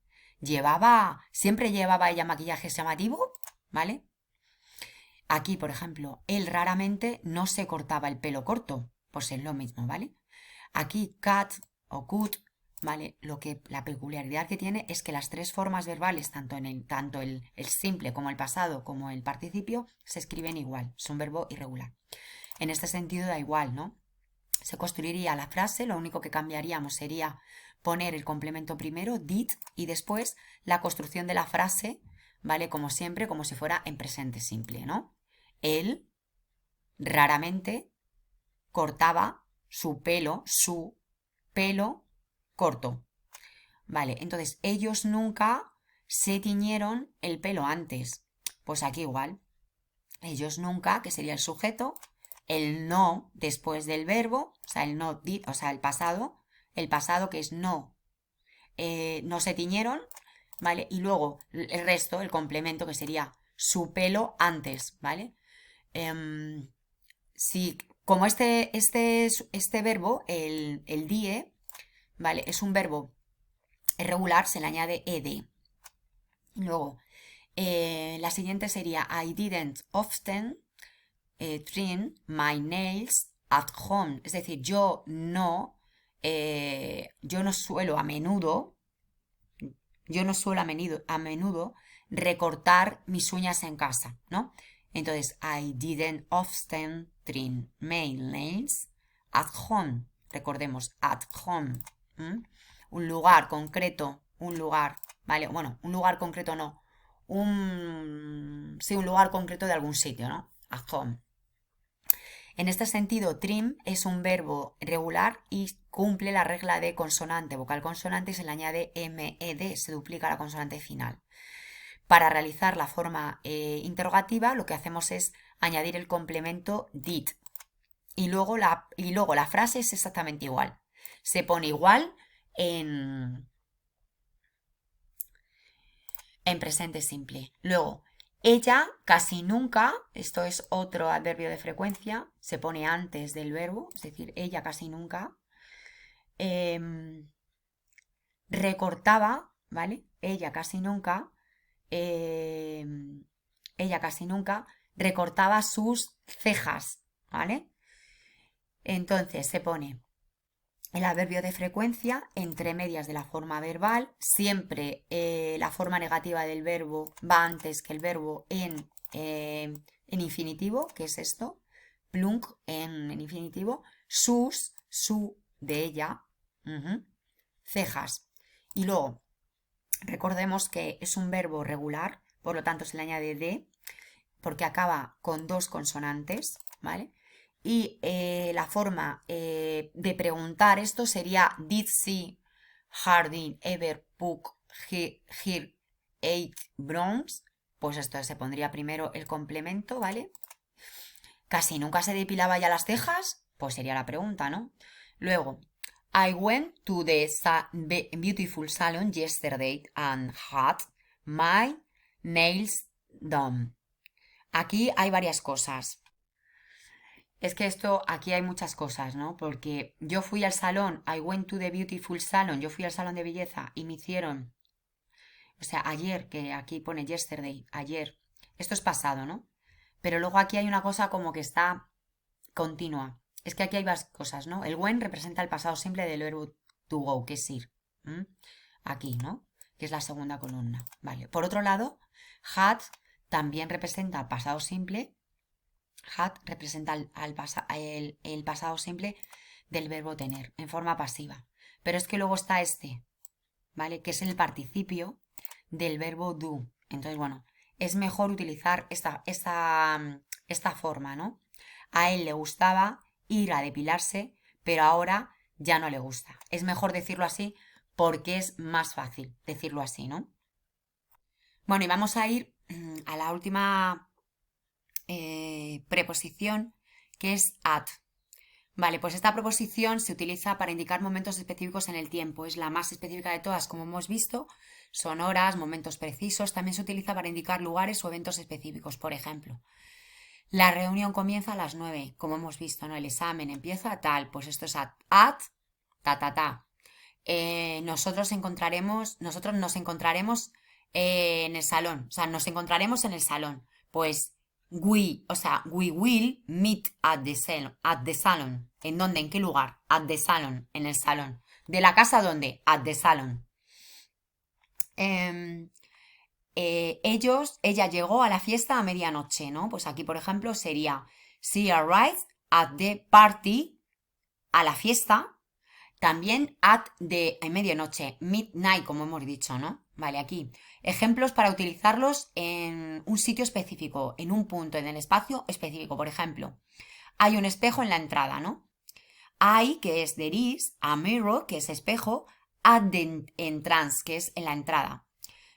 Siempre llevaba ella maquillaje llamativo, ¿vale? Aquí, por ejemplo, él raramente no se cortaba el pelo corto, pues es lo mismo, ¿vale? Aquí cut o cut, ¿vale? La peculiaridad que tiene es que las tres formas verbales, tanto el simple como el pasado como el participio, se escriben igual, es un verbo irregular. En este sentido da igual, ¿no? Se construiría la frase, lo único que cambiaríamos sería poner el complemento primero, did, y después la construcción de la frase, ¿vale? Como siempre, como si fuera en presente simple, ¿no? Él raramente cortaba su pelo corto. Vale, entonces ellos nunca se tiñeron el pelo antes. Pues aquí igual. Ellos nunca, que sería el sujeto, el no después del verbo, o sea, el no did, o sea, el pasado que es no, no se tiñeron, ¿vale? Y luego el resto, el complemento, que sería su pelo antes, ¿vale? Si, como este verbo, el die, ¿vale? Es un verbo irregular, se le añade ed. Luego, la siguiente sería I didn't often trim my nails at home. Es decir, yo no suelo a menudo, a menudo recortar mis uñas en casa, ¿no? Entonces, I didn't often trim my nails at home. Recordemos, at home. Un lugar concreto, ¿vale? Bueno, un lugar concreto no. Sí, un lugar concreto de algún sitio, ¿no? At home. En este sentido, trim es un verbo regular y cumple la regla de consonante, vocal consonante, y se le añade med, se duplica la consonante final. Para realizar la forma interrogativa, lo que hacemos es añadir el complemento did. Y luego la frase es exactamente igual. Se pone igual en presente simple. Luego, ella casi nunca, esto es otro adverbio de frecuencia, se pone antes del verbo, es decir, ella casi nunca recortaba, ¿vale? Ella casi nunca recortaba sus cejas, ¿vale? Entonces se pone el adverbio de frecuencia entre medias de la forma verbal. Siempre la forma negativa del verbo va antes que el verbo en infinitivo, que es esto. Plunk en infinitivo. Su de ella. Cejas. Y luego, Recordemos que es un verbo regular, por lo tanto se le añade de, porque acaba con dos consonantes, ¿vale? Y la forma de preguntar esto sería Did she Hardin ever put her eight browns? Pues esto se pondría primero el complemento, ¿vale? Casi nunca se depilaba ya las cejas, pues sería la pregunta, ¿no? Luego, I went to the beautiful salon yesterday and had my nails done. Aquí hay varias cosas. Es que aquí hay muchas cosas, ¿no? Porque yo fui al salón, I went to the beautiful salon, yo fui al salón de belleza y me hicieron, o sea, ayer, que aquí pone yesterday, ayer. Esto es pasado, ¿no? Pero luego aquí hay una cosa como que está continua. Es que aquí hay varias cosas, ¿no? El when representa el pasado simple del verbo to go, que es ir. ¿Mm? Aquí, ¿no? Que es la segunda columna. Vale. Por otro lado, had también representa pasado simple. Had representa el pasado simple del verbo tener en forma pasiva. Pero es que luego está este, ¿vale? Que es el participio del verbo do. Entonces, bueno, es mejor utilizar esta forma, ¿no? A él le gustaba ir a depilarse, pero ahora ya no le gusta. Es mejor decirlo así porque es más fácil decirlo así, ¿no? Bueno, y vamos a ir a la última preposición, que es at. Vale, pues esta preposición se utiliza para indicar momentos específicos en el tiempo. Es la más específica de todas, como hemos visto. Son horas, momentos precisos. También se utiliza para indicar lugares o eventos específicos. Por ejemplo, la reunión comienza a las 9, como hemos visto, ¿no? El examen empieza a tal. Pues esto es at ta, ta, ta. Nosotros nos encontraremos en el salón. O sea, nos encontraremos en el salón. Pues we will meet at the salon. ¿En dónde? ¿En qué lugar? At the salon, en el salón. ¿De la casa dónde? At the salon. Ella llegó a la fiesta a medianoche, ¿no? Pues aquí, por ejemplo, sería she arrived at the party, a la fiesta. También en medianoche, midnight, como hemos dicho, ¿no? Vale, aquí. Ejemplos para utilizarlos en un sitio específico, en un punto, en el espacio específico. Por ejemplo, hay un espejo en la entrada, ¿no? Hay, que es there is, a mirror, que es espejo, at the entrance, que es en la entrada.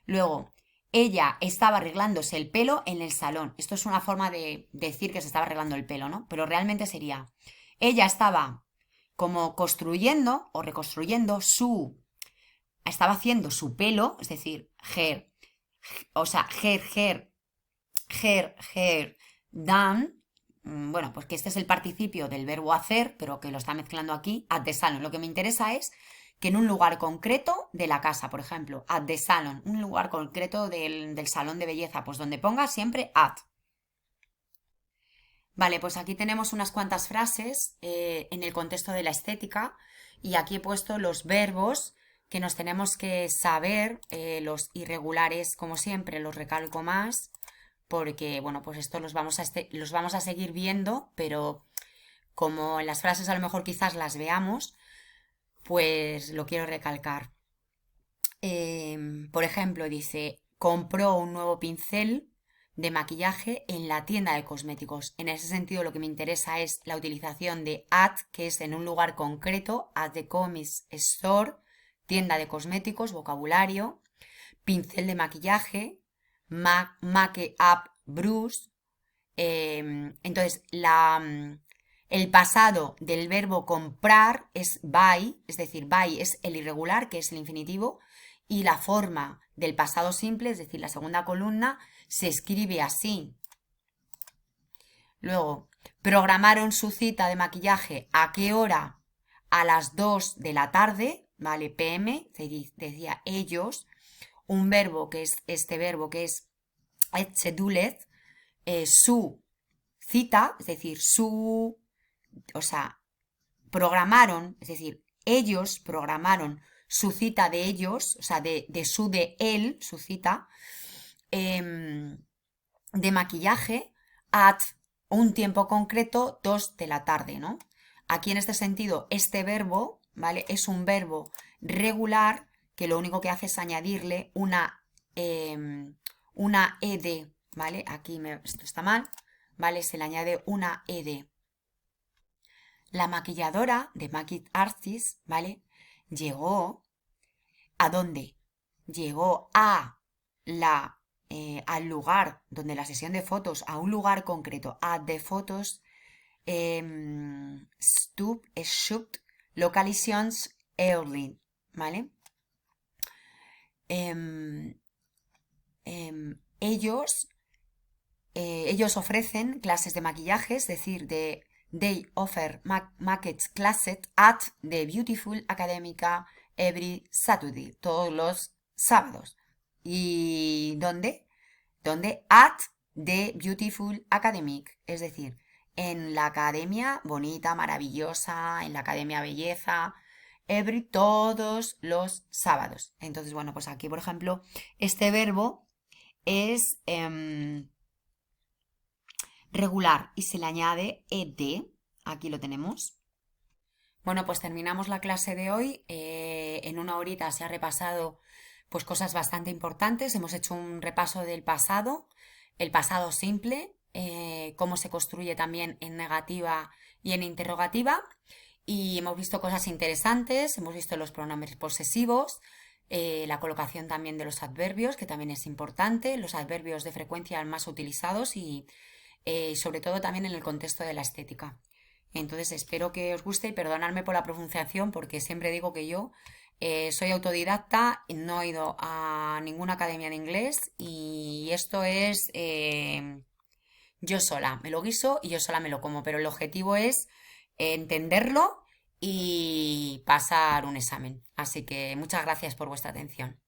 Luego, ella estaba arreglándose el pelo en el salón. Esto es una forma de decir que se estaba arreglando el pelo, ¿no? Pero realmente sería, ella estaba como construyendo o reconstruyendo estaba haciendo su pelo, es decir, her, done, bueno, pues que este es el participio del verbo hacer, pero que lo está mezclando aquí, at the salon. Lo que me interesa es que en un lugar concreto de la casa, por ejemplo, at the salon, un lugar concreto del salón de belleza, pues donde ponga siempre at. Vale, pues aquí tenemos unas cuantas frases en el contexto de la estética y aquí he puesto los verbos que nos tenemos que saber, los irregulares, como siempre, los recalco más porque, bueno, pues esto los vamos a seguir viendo, pero como en las frases a lo mejor quizás las veamos, pues lo quiero recalcar. Por ejemplo, dice, compró un nuevo pincel de maquillaje en la tienda de cosméticos. En ese sentido, lo que me interesa es la utilización de at, que es en un lugar concreto, at the comics store, tienda de cosméticos, vocabulario, pincel de maquillaje, make-up brush. Entonces, el pasado del verbo comprar es buy, es decir, buy es el irregular, que es el infinitivo, y la forma del pasado simple, es decir, la segunda columna, se escribe así. Luego, programaron su cita de maquillaje. ¿A qué hora? A las 2 de la tarde, ¿vale? PM, decía ellos. Un verbo que es este verbo que es scheduled, su cita, es decir, programaron, es decir, ellos programaron su cita de ellos, o sea, de él, su cita, de maquillaje, at un tiempo concreto, 2 de la tarde, ¿no? Aquí en este sentido, este verbo, ¿vale? Es un verbo regular que lo único que hace es añadirle una ed, ¿vale? Aquí esto está mal, ¿vale? Se le añade una ed. La maquilladora de Make Artist, ¿vale? Llegó ¿a dónde? Llegó al lugar donde la sesión de fotos, a un lugar concreto, a de fotos, shoot locations early, ¿vale? Ellos ofrecen clases de maquillaje, es decir, they offer makeup classes at the Beautiful Academica every Saturday, todos los sábados. ¿Y dónde? ¿Dónde? At the Beautiful Academic, es decir, en la academia bonita, maravillosa, en la academia belleza, todos los sábados. Entonces, bueno, pues aquí, por ejemplo, este verbo es regular y se le añade ed. Aquí lo tenemos. Bueno, pues terminamos la clase de hoy. En una horita se ha repasado pues cosas bastante importantes. Hemos hecho un repaso del pasado, el pasado simple, cómo se construye también en negativa y en interrogativa. Y hemos visto cosas interesantes, hemos visto los pronombres posesivos, la colocación también de los adverbios, que también es importante, los adverbios de frecuencia más utilizados y sobre todo también en el contexto de la estética. Entonces espero que os guste y perdonadme por la pronunciación porque siempre digo que yo soy autodidacta, no he ido a ninguna academia de inglés y esto es yo sola, me lo guiso y yo sola me lo como, pero el objetivo es entenderlo y pasar un examen. Así que muchas gracias por vuestra atención.